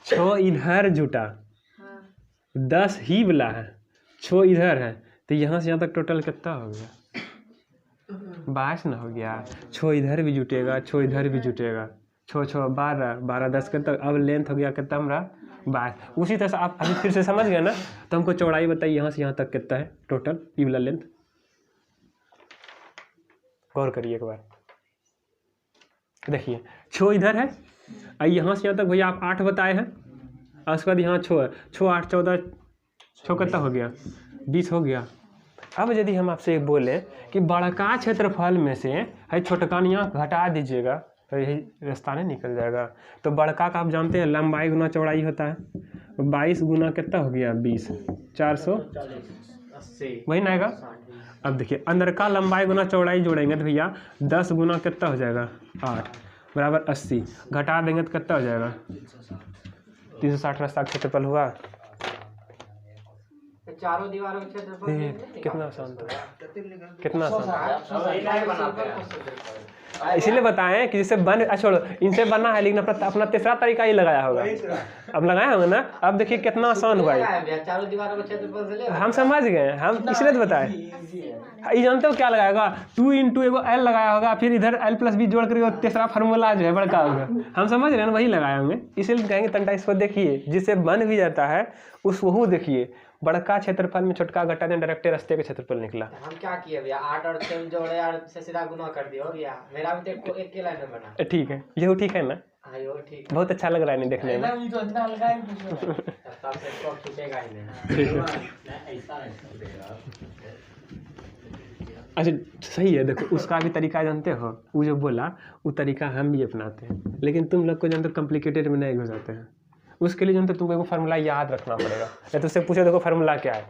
6 इधर जुटा, 10 ही वाला है, 6 इधर है, तो यहाँ से यहाँ तक टोटल कितना हो गया, 22 ना हो गया। 6 इधर भी जुटेगा, 6 इधर भी जुटेगा, 6 6 12, 12 10 कितना, अब लेंथ हो गया कितना हमारा, 22। उसी तरह से आप अभी फिर से समझ गए ना, तो हमको चौड़ाई बताइए यहाँ से यहाँ तक कितना है टोटल, ये वाला लेंथ। गौर करिए एक बार, देखिए 6 इधर है, और यहाँ से यहाँ तक भैया आप 8 बताए हैं, और उसके बाद यहाँ 6 है, 6 8 14, 6 कितना हो गया, 20 हो गया। अब यदि हम आपसे बोले कि बड़का क्षेत्रफल में से है छोटकानियाँ घटा दीजिएगा, तो यही रास्ता नहीं निकल जाएगा। तो बड़का का आप जानते हैं लंबाई गुना चौड़ाई होता है, 22 गुना कितना हो गया, 20, 480, वही ना आएगा। अब देखिए अंदर का लंबाई गुना चौड़ाई जोड़ेंगे तो भैया 10 गुना कितना हो जाएगा, 8 बराबर 80, घटा देंगे तो कितना हो जाएगा, 360 रास्ता क्षेत्रफल हुआ। चारों दीवारों के क्षेत्रफल कितना आसान था, कितना आसान। इसीलिए बताएं कि जिससे बन, छोड़ो इनसे बना है, लेकिन अपना तीसरा तरीका ही लगाया होगा, अब लगाया होगा ना। अब देखिए कितना आसान हुआ है, चारों दीवारों के क्षेत्रफल से हम समझ गए, हम इसलिए तो बताएं। ये जानते हो क्या लगाएगा, 2 × एगो L लगाया होगा, फिर इधर L + B जोड़ कर तीसरा फार्मूला जो है बड़का होगा, हम समझ रहे हैं ना, वही लगाए होंगे। इसलिए कहेंगे तंटा इसको देखिए, जिससे बन भी जाता है उस वह देखिए, बड़का क्षेत्रफल में छोटका घटा दें, डायरेक्ट रास्ते का क्षेत्रफल निकला। हम क्या किए भैया, 8 और 6 जोड़े और से सीधा गुना कर दिया, हो गया। मेरा भी तो एक के लाइन में बना। ठीक है, ये ठीक है ना, हाँ ये ठीक, बहुत अच्छा लग रहा है नहीं देखने में। अच्छा सही है, देखो उसका भी तरीका जानते हो, वो जो बोला वो तरीका हम भी अपनाते हैं, लेकिन तुम लोग को जानते कॉम्प्लिकेटेड में नहीं घुसाते हैं। उसके लिए जानते तुमको एक फार्मूला याद रखना पड़ेगा। या तो उससे पूछो देखो फार्मूला क्या है,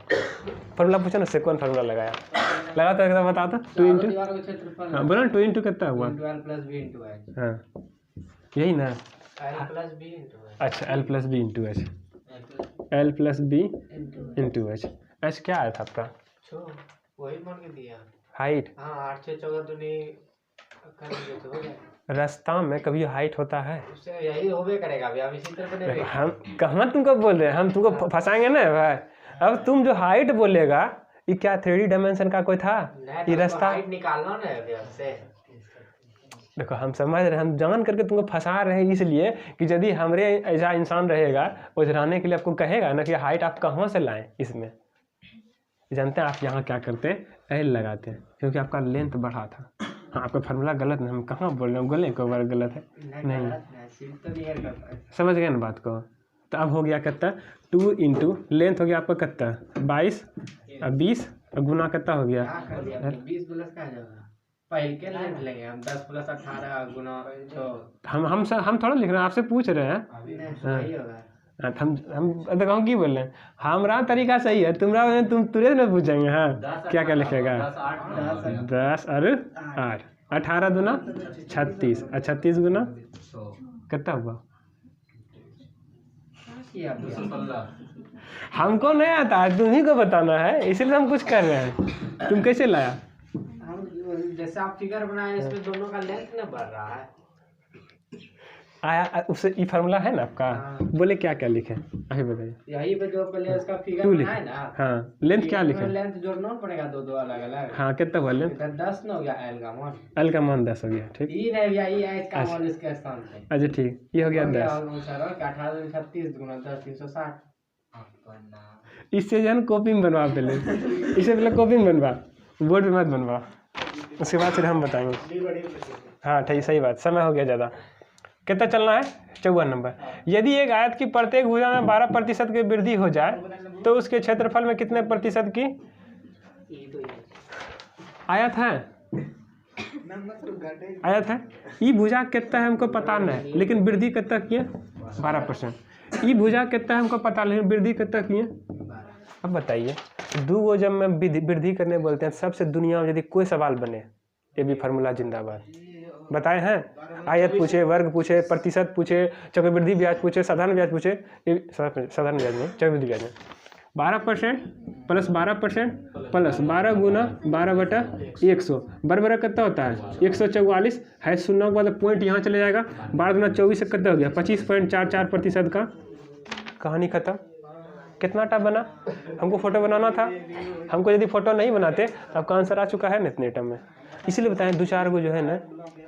फार्मूला पूछो ना, उससे कौन फार्मूला लगाया, लगा तो एकदम बता दो। 2 × हाँ बोलो ना, 2 × कितना हुआ, हाँ यही ना, अच्छा L + B × H, L + B × H। H क्या आया था आपका, वही मान के दिया, हाइट। हाँ 8 6 14 दूनी रास्ता में कभी हाइट होता है, उससे यही होबे करेगा भैया, हम इसी तरह बने। हम कहाँ तुमको बोल रहे हैं, हम तुमको फंसाएंगे ना भाई। अब तुम जो हाइट बोलेगा, ये क्या 3D डायमेंशन का कोई था, ये रास्ता हाइट निकालना ना है भैया से। देखो हम समझ रहे हैं, हम जान करके तुमको फंसा रहे हैं, इसलिए कि यदि हमारे ऐसा इंसान रहेगा वो रहने के लिए आपको कहेगा ना कि हाइट आप कहाँ से लाएं इसमें, जानते हैं आप यहाँ क्या करते हैं, एल लगाते हैं, क्योंकि आपका लेंथ बढ़ा था। हाँ, आपका फार्मूला गलत नहीं, हम कहाँ बोल रहे हैं, बोले को बार गलत है नहीं, समझ गए ना बात को। तो अब हो गया कितना, 2 इंटू लेंथ हो गया आपका कितना 22 और 20 और गुना कितना हो गया 20 प्लस का जाएगा पहले के लेंथ लेंगे हम 10 प्लस 18 गुना तो हम थोड़ा लिख रहे हैं, आपसे पूछ रहे हैं। सही होगा। हम देखो हम की बोल रहे हैं, हमारा तरीका सही है, तुम तुरंत में पूछेंगे। हाँ क्या क्या लिखेगा 10 और 8 18 दूना 36 और 36 गुना कितना हुआ, हमको नहीं आता है, तुम्ही को बताना है, इसलिए हम कुछ कर रहे हैं। तुम कैसे लाया, जैसे आप फिगर बनाए इसमें दोनों का लेंथ ना बढ़ रहा है आया उससे ये फार्मूला है ना आपका। बोले क्या क्या लिखे अभी बताइए। यही पे जो पहले उसका फिगर बनाए ना। हाँ लेंथ क्या लिखे, लेंथ जोड़ना पड़ेगा दो अलग अलग। हाँ कितना हुआ लेंथ 10 ना हो गया, एल का मान 10 हो गया। ठीक ये रह गया, ये इसका मान इसके स्थान पे। अच्छा ठीक, ये हो गया 10 18 36 गुना 10 360। इससे जन कॉपी में बनवा पहले, इससे पहले कॉपी में बनवा, बोर्ड पे मत बनवा, उसके बाद फिर हम बताएंगे। हाँ ठीक सही बात, समय हो गया ज़्यादा। कितना चलना है 54 नंबर। यदि एक आयत की प्रत्येक भुजा में 12% की वृद्धि हो जाए तो उसके क्षेत्रफल में कितने प्रतिशत की आयत है, आयत है। ई भुजा कितना है हमको पता नहीं, लेकिन वृद्धि कितना की है 12%। ई भुजा कितना है हमको पता नहीं, वृद्धि कितना की है। अब बताइए, दो गो जब में वृद्धि करने बोलते हैं, सबसे दुनिया में यदि कोई सवाल बने, ये भी फार्मूला जिंदाबाद बताए हैं। आयत पूछे, वर्ग पूछे, प्रतिशत पूछे, चक्रवृद्धि ब्याज पूछे, साधारण ब्याज पूछे, साधारण ब्याज नहीं चक्रवृद्धि ब्याज में 12% प्लस 12% प्लस 12 गुना 12/100 बराबर कितना होता है 144 है। शून्य के बाद पॉइंट यहाँ चले जाएगा, 12 गुना 24 से कितना हो गया 25.44% का। कहानी खत्म। कितना टाइम बना, हमको फोटो बनाना था, हमको यदि फोटो नहीं बनाते तो आपका आंसर आ चुका है ना इतने टाइम में। इसीलिए बताएं 2-4 को जो है ना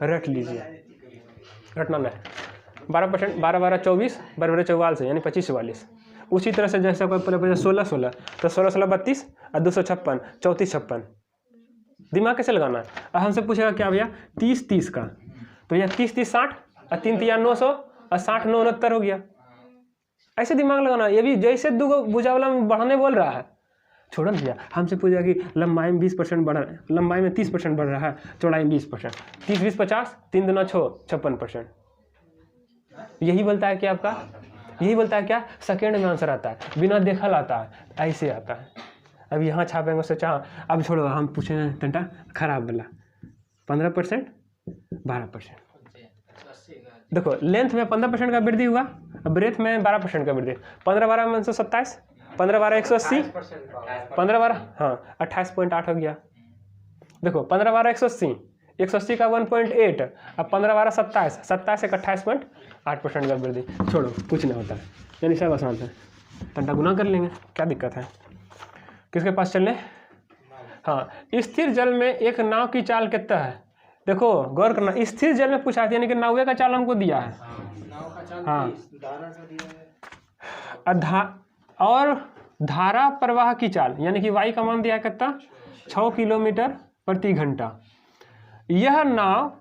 रट लीजिए, रटना नहीं। 12% 12 24 बराबर 44 यानी 25-44। उसी तरह से जैसे कोई पहले 16 तो 16 32 और 256 34 56। दिमाग कैसे लगाना है। अब हमसे पूछेगा क्या भैया 30 का, तो यह 30 60 और 3 3 900 और 60 9 69 हो गया। ऐसे दिमाग लगाना। ये भी जैसे दो भुजा वाला बढ़ाने बोल रहा है, छोड़ो ना भैया। हमसे पूछा कि लंबाई में 20% बढ़ रहा है, लंबाई में 30% बढ़ रहा है, चौड़ाई में 20%, 30 20 50 3 दूना 6 56%। यही बोलता है कि आपका, यही बोलता है क्या सेकेंड में आंसर आता है, बिना देखल आता है, ऐसे आता है। अब यहाँ छापेंगे सोचा। अब छोड़ो, हम पूछेंगे टंटा खराब वाला 15% 12%। देखो लेंथ में 15% का वृद्धि हुआ, ब्रेथ में 12% का वृद्धि। 15 12 में 127, 15 12 180, 15 12 हाँ 28.8 हो गया। देखो 15 12 180, 180 का 1.8, अब 15 12 27, 27 एक 28.8% का वृद्धि। छोड़ो कुछ नहीं होता है, यानी सब आसान है, घंटा गुना कर लेंगे, क्या दिक्कत है। किसके पास चलने। हाँ, स्थिर जल में एक नाव की चाल कितना है। देखो गौर करना, स्थिर जल में पूछा था, यानी कि नावे का चाल हमको दिया है। हाँ और धारा प्रवाह की चाल, यानी कि वाई का मान दिया है कितना 6 किलोमीटर प्रति घंटा। यह नाव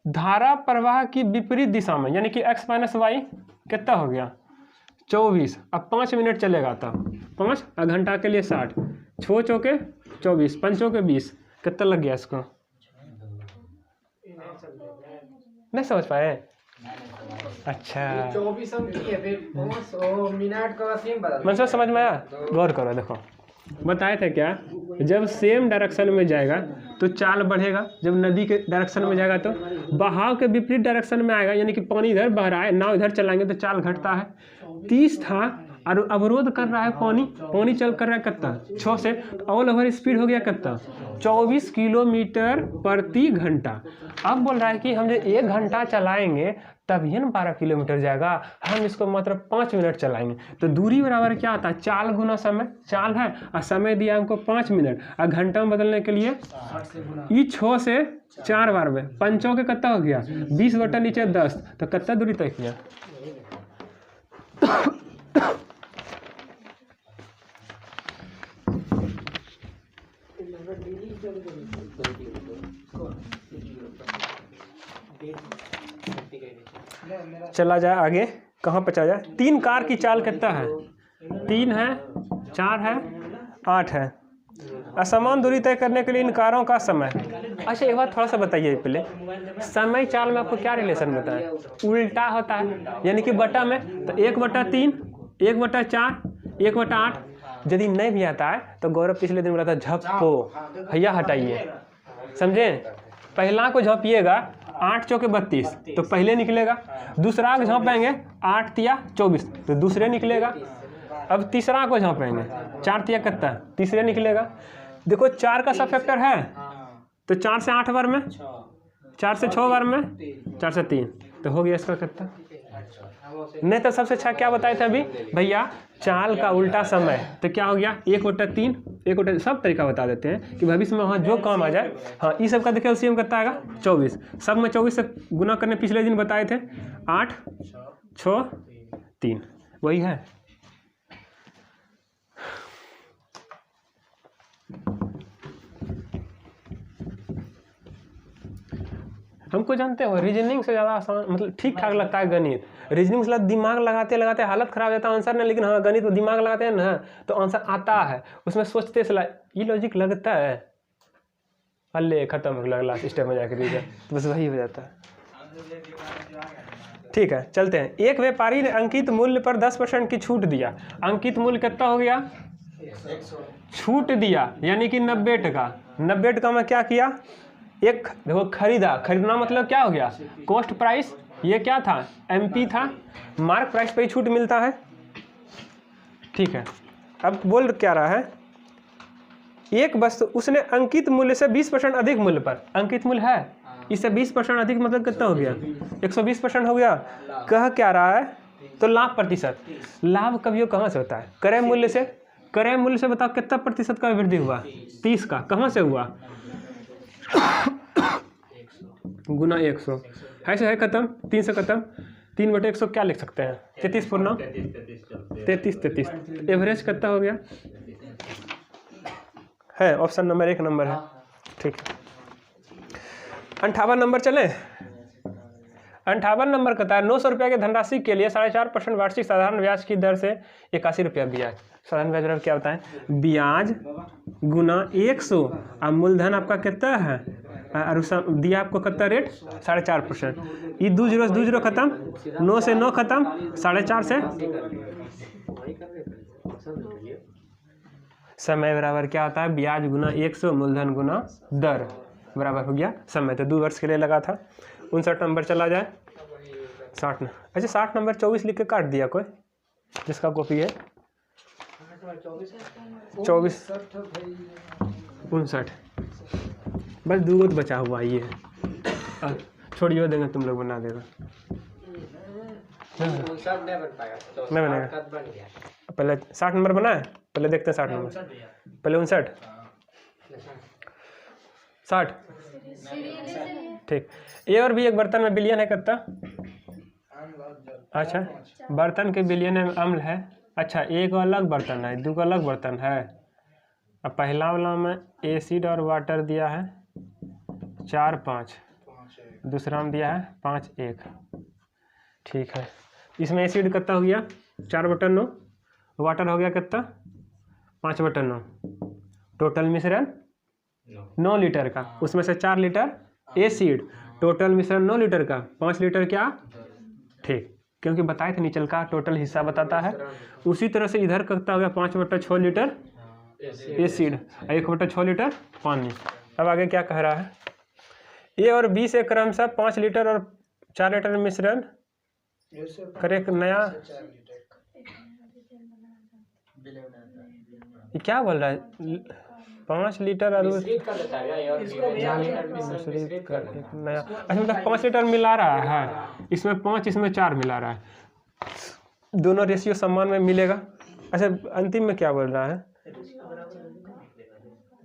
धारा प्रवाह की विपरीत दिशा में, यानी कि x - y कितना हो गया 24। अब 5 मिनट चलेगा, तब 5 घंटा के लिए 60, 6 चौके 24, 5 चौके 20, कितना लग गया इसको। नहीं समझ पाए। अच्छा 24 मिनट का मतलब समझ में आया। गौर करो, देखो बताए थे क्या, जब सेम डायरेक्शन में जाएगा तो चाल बढ़ेगा, जब नदी के डायरेक्शन में जाएगा तो बहाव के विपरीत डायरेक्शन में आएगा, यानी कि पानी इधर बह रहा है, नाव इधर चलाएंगे तो चाल घटता है। 30 था और अवरोध कर रहा है पानी चल कर रहा है कितना 6 से, तो ऑल ओवर स्पीड हो गया कितना 24 किलोमीटर प्रति घंटा। अब बोल रहा है कि हम जो 1 घंटा चलाएंगे तभी ना 12 किलोमीटर जाएगा, हम इसको मात्र 5 मिनट चलाएंगे। तो दूरी बराबर क्या आता है चाल गुना समय। चाल है और समय दिया हमको 5 मिनट, और घंटा में बदलने के लिए 6 से 4 बार में 5 के कितना हो गया 20 बटा नीचे 10, तो कितना दूरी तय किया। चला जाए आगे, कहाँ पे चला जाए। 3 कार की चाल कितना है? 3 है, 4 है, 8 है। असमान दूरी तय करने के लिए इन कारों का समय। अच्छा एक बात थोड़ा सा बताइए पहले, समय चाल में आपको क्या रिलेशन बताया? उल्टा होता है, यानी कि बटा में तो 1/3, 1/4, 1/8। यदि नहीं भी आता है तो गौरव पिछले दिन बोला था झप्पो, भैया हटाइए, समझे? पहला को झपिएगा 8 चौके 32 तो पहले निकलेगा, दूसरा को झोंपेंगे 8 तिया 24 तो दूसरे निकलेगा। अब तीसरा को झोंपेंगे 4 तिया कितना, तीसरे निकलेगा। देखो 4 का सब फैक्टर है तो 4 से 8 बार में, 4 से 6 बार में, 4 से 3 तो हो गया इसका कितना। नहीं तो सबसे अच्छा क्या बताए थे अभी भैया, चाल का उल्टा समय, तो क्या हो गया 1/3, 1/, सब तरीका बता देते हैं कि भविष्य में वहाँ जो काम आ जाए। हाँ ये सब का देखिए एलसीएम कितना आएगा 24, सब में 24 से गुना करने पिछले दिन बताए थे 8, 6, 3 वही है। हमको जानते हो रीजनिंग से ज़्यादा आसान, मतलब ठीक ठाक लगता है गणित। रीजनिंग से दिमाग लगाते लगाते हालत खराब हो जाता है आंसर नहीं, लेकिन हाँ गणित में दिमाग लगाते हैं ना तो आंसर आता है, उसमें सोचते सला ये लॉजिक लगता है, अल्ले खत्म हो गया लास्ट स्टेप में जाकर रीजन, तो बस वही हो जाता है। ठीक है चलते हैं। एक व्यापारी ने अंकित मूल्य पर 10% की छूट दिया। अंकित मूल्य कितना हो गया? छूट दिया यानी कि 90 टका। 90 टका में क्या किया? एक देखो खरीदा, खरीदना मतलब क्या हो गया? कॉस्ट प्राइस, ये क्या था? एमपी था, मार्क प्राइस पे ही छूट मिलता है। ठीक है अब बोल क्या रहा है, एक वस्तु उसने अंकित मूल्य से 20% अधिक मूल्य पर, अंकित मूल्य है इससे 20% अधिक मतलब कितना हो गया? 120% हो गया। कह क्या रहा है? तो लाभ प्रतिशत, लाभ कभी कहाँ से होता है? क्रय मूल्य से। क्रय मूल्य से बताओ कितना प्रतिशत का वृद्धि हुआ? 30 का। कहाँ से हुआ? गुना 100 ऐसे है खत्म, 3 से खत्म। 3/100 क्या लिख सकते हैं? 33 पूर्ण 33 एवरेज कितना हो गया है? ऑप्शन नंबर 1 नंबर है। ठीक 58 नंबर चले। 58 नंबर कहता है 900 रुपये की धनराशि के लिए 4.5% वार्षिक साधारण ब्याज की दर से 81 रुपया ब्याज। साधारण ब्याज दर क्या होता है? ब्याज गुना 100 और मूलधन आपका कितना है और दिया आपको कितना रेट? 4.5%। ये 2 0 खत्म, 9 से 9 खत्म, 4.5 से समय बराबर क्या होता है? ब्याज गुना 100 मूलधन गुना दर बराबर हो गया समय। तो 2 वर्ष के लिए लगा था। 59 नंबर चला जाए। 60 अच्छा 60 नंबर 24 लिख के काट दिया कोई जिसका कॉपी है 24 59 बस 2 तो बचा हुआ ये है, छोड़िए देंगे तुम लोग बना देगा। नहीं बनेगा। पहले 60 नंबर बना है, पहले देखते हैं 60 नंबर, पहले 59 60 ठीक। ए और बी एक बर्तन में बिलियन है कितना? अच्छा बर्तन के बिलियन में अम्ल है। अच्छा एक अलग बर्तन है, 2 अलग बर्तन है। अब पहला वाला में एसिड और वाटर दिया है 4 5, दूसरा में दिया है 5 1। ठीक है इसमें एसिड कितना हो गया? 4/9, वाटर हो गया कितना? 5/9। टोटल मिश्रण 9 लीटर का, उसमें से 4 लीटर एसिड, टोटल मिश्रण 9 लीटर का, 5 लीटर क्या? ठीक क्योंकि बताए थे निचल का टोटल हिस्सा बताता है। उसी तरह से इधर कितना हो गया? 5/6 लीटर एसिड, 1/6 लीटर पानी। अब आगे क्या कह रहा है? ए और बी से क्रमशः 5 लीटर और 4 लीटर मिश्रण करे एक नया, ये क्या बोल रहा है? 5 लीटर और नया, अच्छा मतलब 5 लीटर मिला रहा है, इसमें 5 इसमें 4 मिला रहा है, दोनों रेशियो समान में मिलेगा। अच्छा अंतिम में क्या बोल रहा है?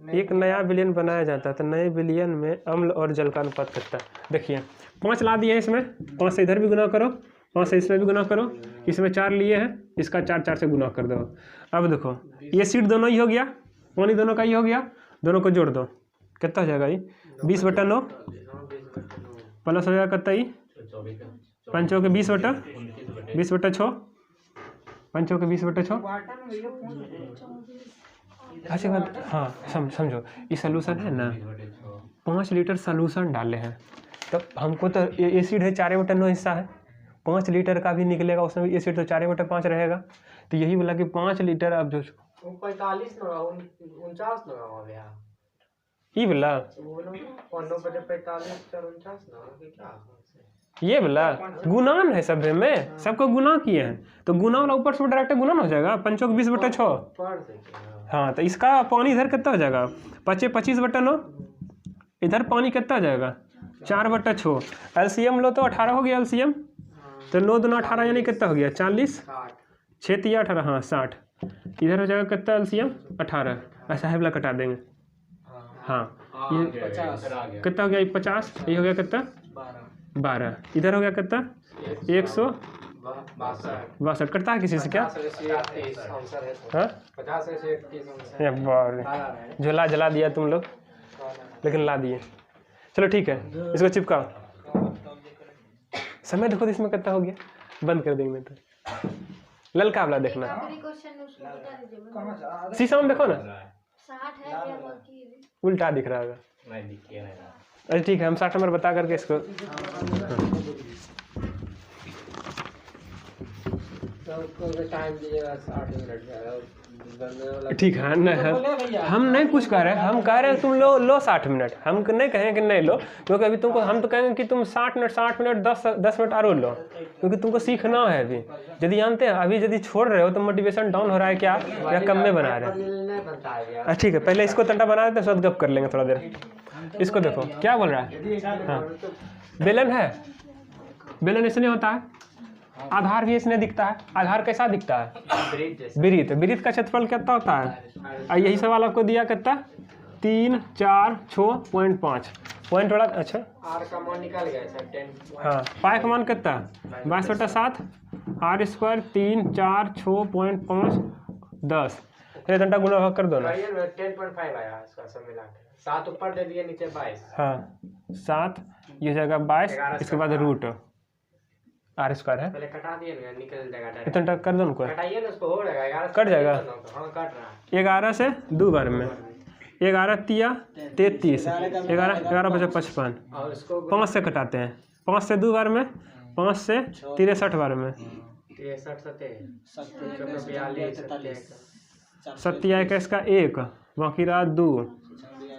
एक नया विलयन बनाया जाता है तो नए विलयन में अम्ल और जल का अनुपात कितना? देखिए 5 ला दिए इसमें, 5 से इधर भी गुना करो, 5 से इसमें भी गुना करो, इसमें 4 लिए हैं, इसका 4 से गुना कर दो। अब देखो ये सीट दोनों ही हो गया, पानी दोनों का ही हो गया, दोनों को जोड़ दो कितना हो जाएगा? ये 20/9 प्लस हो जाएगा कितना ही 5 के 20/6 5 के 20/6। अच्छा बात, हाँ समझो ये सोल्यूशन है ना, 5 लीटर सोल्यूशन डाले हैं, तब हमको तो एसिड है 4/9 हिस्सा है, 5 लीटर का भी निकलेगा, उसमें भी एसिड तो 4/5 रहेगा। तो यही बोला कि 5 लीटर अब जो 45 ना 49 ना हो गया ये बोला 45 ये बोला गुणान है सब में, सबको गुना किए हैं तो गुना वाला ऊपर से डायरेक्ट गुणन हो जाएगा 5 के 20/6। हाँ तो इसका पानी इधर कितना हो जाएगा 25/9, इधर पानी कितना हो जाएगा 4/6। एलसीएम लो तो 18 हो गया एलसीएम, तो 9 दूना 18 यानी कितना हो गया 40, 6 तिया 18, हाँ 60। इधर हो जाएगा कितना एलसीएम 18, ऐसा है वाला कटा देंगे। हाँ ये कितना हो गया 50, ये हो गया कितना 12, इधर हो गया कितना 162 कटता है किसी से क्या? हाँ झोला जला दिया तुम लोग, लेकिन ला दिए। चलो ठीक है, इसको चिपकाओ। समय देखो इसमें कितना हो गया, बंद कर देंगे तो ललका वाला देखना, शीशा में देखो ना उल्टा दिख रहा होगा। अच्छा ठीक है, हम 60 नंबर बता करके इसको ठीक है न, हम नहीं कुछ कह रहे हैं, हम कह रहे हैं तुम लो 60 मिनट, हम नहीं कहें कि नहीं लो, क्योंकि अभी तुमको हम तो कहेंगे कि तुम 60 मिनट 10 मिनट और लो, क्योंकि तुमको सीखना है अभी। यदि जानते हैं अभी यदि छोड़ रहे हो तो मोटिवेशन डाउन हो रहा है क्या, या कम में बना रहे हैं? ठीक है, पहले इसको तंटा बना देते हैं, सब गप कर लेंगे थोड़ा देर। इसको देखो क्या बोल रहा है। हाँ बेलन है, बेलन इसलिए होता है, आधार भी इसमें दिखता है। आधार कैसा दिखता है वृत्त, वृत्त का क्षेत्रफल कितना होता है, और यही सवाल आपको दिया कितना 3 4 6.5 पॉइंट वाला। अच्छा आर का मान निकल गया सर 10। हाँ पाई का मान कितना 22/7 r² 3 4 6.5 10। ये घंटा गुना भाग कर दो ना, 10.5 आया इसका सब मिला के, 7 ऊपर दे दिए नीचे 22। हाँ 7 ये जाएगा 22, इसके बाद रूट r² है, पहले कटा दिए ना निकल जाएगा, इतना कर दो उनको, कटाइए ना उसको, हो जाएगा 11 कट जाएगा। हाँ कट रहा है 11 से 2 बार में, 11 तिया 33, 11 बचा 55, और इसको 5 से कटाते हैं, 5 से 2 बार में, 5 से 63 बार में, 27 का 1 बाकी रहा 2,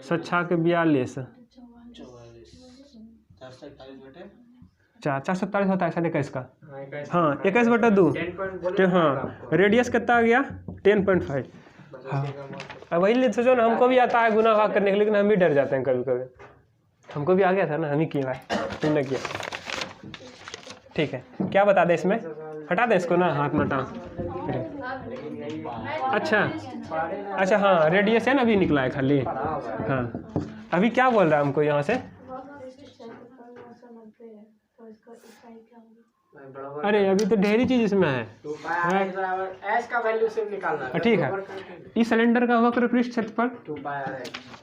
7 के 42, 447 होता है ऐसा 21 का। हाँ 21/2। हाँ रेडियस कितना आ गया 10.5। हाँ अब वही ले सोचो ना, हमको भी आता है गुना भाग करने के, लेकिन हम भी डर जाते हैं कभी कभी। हमको भी आ गया था ना, हम ही किए भाई, तुमने किया। ठीक है क्या बता दें इसमें, हटा दें इसको ना, हाथ में हटा। अच्छा हाँ रेडियस है ना, अभी निकला है खाली। हाँ अभी क्या बोल रहा है हमको यहाँ से, अरे अभी तो ढेरी चीज इसमें है। एस का वैल्यू सिर्फ निकालना है। ठीक है, इस सिलेंडर का वक्र पृष्ठ क्षेत्रफल,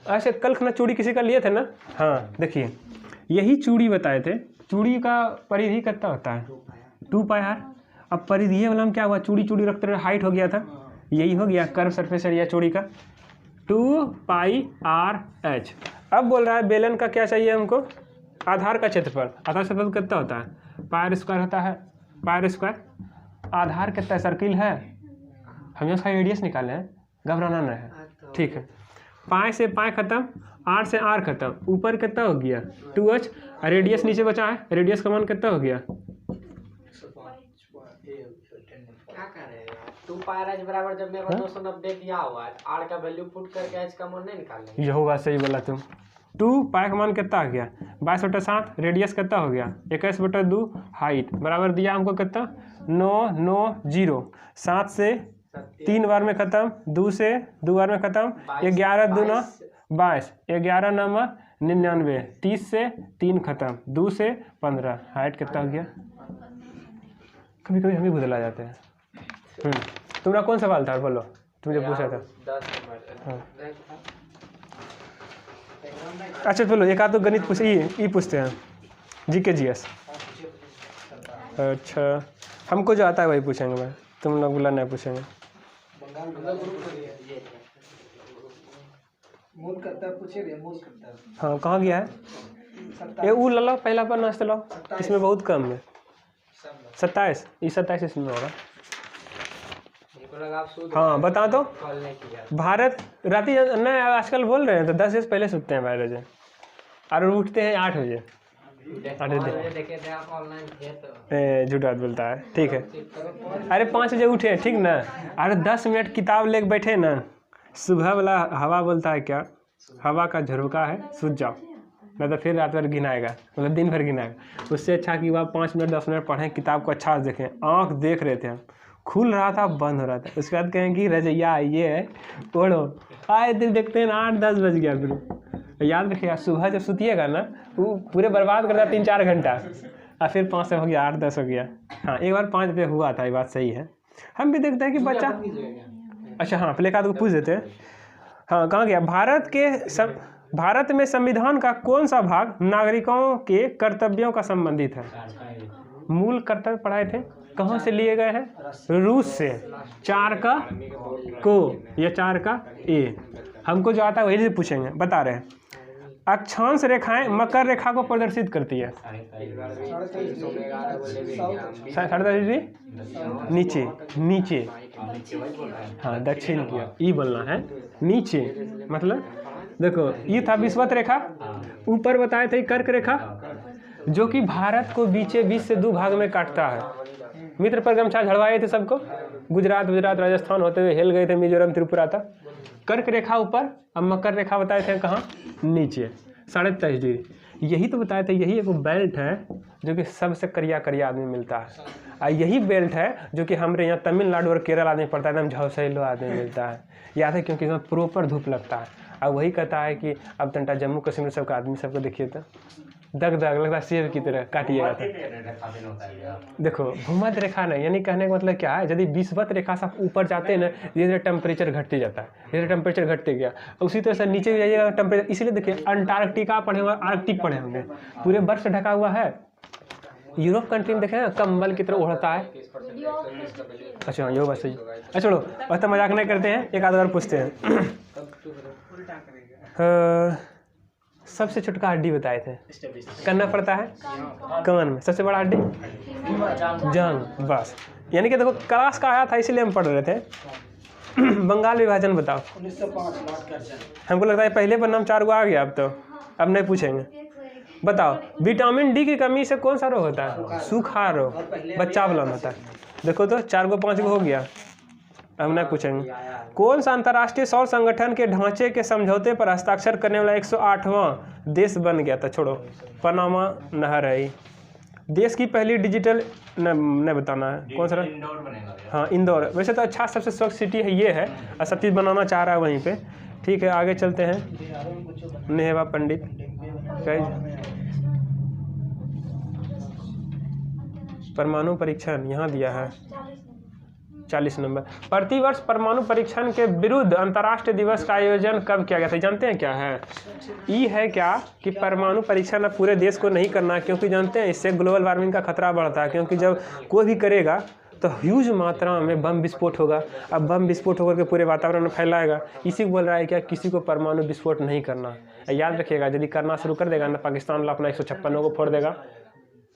ऐसे कल ना चूड़ी किसी का लिए थे ना। हाँ देखिए यही चूड़ी बताए थे, चूड़ी का परिधि कितना होता है 2πr। अब परिधि वाला में क्या हुआ, चूड़ी चूड़ी रखते रहे, हाइट हो गया था, यही हो गया कर्व सरफेस एरिया चूड़ी का 2πrh। अब बोल रहा है बेलन का क्या चाहिए हमको, आधार का क्षेत्रफल। आधार क्षेत्रफल कितना होता है πr² होता है, πr²। आधार कितना सर्किल है, हम उसका रेडियस निकाले हैं, घबराना नहीं है। ठीक है, पाई से पाई खत्म, आर से आर खत्म, ऊपर कितना हो गया 2h, रेडियस नीचे बचा है, रेडियस का मान कितना हो गया क्या कर रहे हैं 2πr बराबर, जब मेरे को 290 दिया हुआ है, r का वैल्यू पुट करके h का मान नहीं निकालना। ये होगा सही बोला तुम। 2π का मान कितना आ गया 22/7, रेडियस कितना हो गया 21/2, हाइट बराबर दिया हमको कितना 9 9 0, 7 से 3 बार में खत्म, 2 से 2 बार में खत्म, 11 दूना 22, 11 9 99, 30 से 3 खत्म, 2 से 15, हाइट कितना हो गया। कभी कभी हम भी बदला जाते हैं। तुम्हारा कौन सवाल था बोलो, तुम जो पूछा था। 10 नंबर। हाँ अच्छा चलो एक आध तो गणित पूछे, ये पूछते हैं GK GS। अच्छा, हमको जो आता है वही पूछेंगे भाई, तुम लोग बोला नहीं पूछेंगे। हाँ कहाँ गया है ये? वो ला लो पहला पर नाश्ता लो, इसमें बहुत कम है। 27, ये 27 इसमें होगा। हाँ बता दो। भारत राती नहीं आजकल बोल रहे हैं तो 10 बजे पहले सोते हैं 12 बजे और उठते हैं 8 बजे। झूठ बात बोलता है, ठीक है। अरे 5 बजे उठे ठीक ना, अरे 10 मिनट किताब लेके बैठे ना, सुबह वाला हवा बोलता है क्या, हवा का झरोका है, सूझ जाओ, नहीं तो फिर रात भर गिनाएगा, मतलब दिन भर गिनाएगा। उससे अच्छा कि वह 5 मिनट 10 मिनट पढ़ें, किताब को अच्छा से देखें। आँख देख रहे थे हम, खुल रहा था बंद हो रहा था, उसके बाद कहें कि रजैया ये है ओढ़ो, आए दिन देखते हैं 8-10 बज गया। फिर याद रखिएगा सुबह जब सुतिएगा ना वो पूरे बर्बाद करता 3-4 घंटा, और फिर 5 से हो गया 8-10 हो गया। हाँ एक बार 5 पे हुआ था, ये बात सही है। हम भी देखते हैं कि बच्चा, अच्छा हाँ प्ले कार्ड को पूछ देते हैं। हाँ कहाँ गया? भारत में संविधान का कौन सा भाग नागरिकों के कर्तव्यों का संबंधित है? मूल कर्तव्य पढ़ाए थे, कहाँ से लिए गए हैं? रूस से। 4 का को या 4 का ए, हमको जो आता है वही से पूछेंगे। बता रहे हैं अक्षांश रेखाएं मकर रेखा को प्रदर्शित करती है। 3.5 नीचे नीचे, हाँ दक्षिण की, ई बोलना है नीचे, मतलब देखो ये था विषुवत रेखा, ऊपर बताए थे कर्क रेखा जो कि भारत को बीच से 2 भाग में काटता है। मित्र पर गमछा झड़वाए थे सबको, गुजरात राजस्थान होते हुए हिल गए थे, मिजोरम त्रिपुरा तक। कर्क रेखा ऊपर, अब मकर रेखा बताए थे कहाँ? नीचे 23.5 डिग्री। यही तो बताए थे, यही एक बेल्ट है जो कि सबसे करिया आदमी मिलता है, और यही बेल्ट है जो कि हमारे यहाँ तमिलनाडु और केरल आदमी पड़ता है, एकदम झौसैलो आदमी मिलता है। याद है क्योंकि इसमें प्रॉपर धूप लगता है। और वही कहता है कि अब तंटा जम्मू कश्मीर सबका आदमी सबको देखिए तो दग लगता है सेब की तरह काटिएगा तो। देखो भूमध्य रेखा नहीं, यानी कहने का मतलब क्या है, यदि विषुवत रेखा से ऊपर जाते हैं ना धीरे टेम्परेचर घटते जाता है, धीरे टेम्परेचर घटते गया। उसी तरह से नीचे भी जाइएगा टेम्परेचर, इसलिए देखिए अंटार्कटिका पढ़े हुए, आर्कटिक पढ़े होंगे, पूरे बर्फ से ढका हुआ है। यूरोप कंट्री में देखे ना कंबल की तरह ओढ़ता है। अच्छा यो बस सही। अच्छा चलो बस तो मजाक नहीं करते हैं, एक आध बार पूछते हैं। सबसे छोटका हड्डी बताए थे, करना पड़ता है कान में, सबसे बड़ा हड्डी जांग, बस। यानी कि देखो क्लास का आया था इसीलिए हम पढ़ रहे थे। बंगाल विभाजन बताओ। 1905 हमको लगता है पहले पर नाम 4 गो आ गया, अब नहीं पूछेंगे। बताओ विटामिन डी की कमी से कौन सा रोग होता है? सूखा रोग, बच्चा वाला होता है। देखो तो 4 गो 5 गो हो गया, अब नहीं पूछेंगे। कौन सा अंतर्राष्ट्रीय सौर संगठन के ढांचे के समझौते पर हस्ताक्षर करने वाला 108वां देश बन गया था? छोड़ो, पनामा नहर है। देश की पहली डिजिटल नहीं बताना है कौन सा? हाँ इंदौर। वैसे तो अच्छा सबसे स्वच्छ सिटी है ये है, और सब चीज़ बनाना चाह रहा है वहीं पे। ठीक है आगे चलते हैं। नेहवा पंडित परमाणु परीक्षण यहाँ दिया है 40 नंबर। प्रतिवर्ष परमाणु परीक्षण के विरुद्ध अंतर्राष्ट्रीय दिवस का आयोजन कब किया गया था? जानते हैं क्या है? ये है क्या कि परमाणु परीक्षण अब पूरे देश को नहीं करना, क्योंकि जानते हैं इससे ग्लोबल वार्मिंग का खतरा बढ़ता है। क्योंकि जब कोई भी करेगा तो ह्यूज मात्रा में बम विस्फोट होगा, अब बम विस्फोट होकर के पूरे वातावरण में फैलाएगा। इसी को बोल रहा है क्या, किसी को परमाणु विस्फोट नहीं करना। याद रखिएगा यदि करना शुरू कर देगा ना, पाकिस्तान वाला अपना 156 को फोड़ देगा।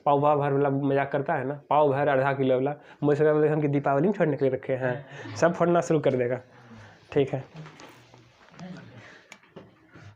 पाव भर वाला मजाक करता है ना, पाव भर आधा किलो वाला, मुझे हम कि दीपावली में छोड़ने के लिए रखे हैं, सब फोड़ना शुरू कर देगा। ठीक है।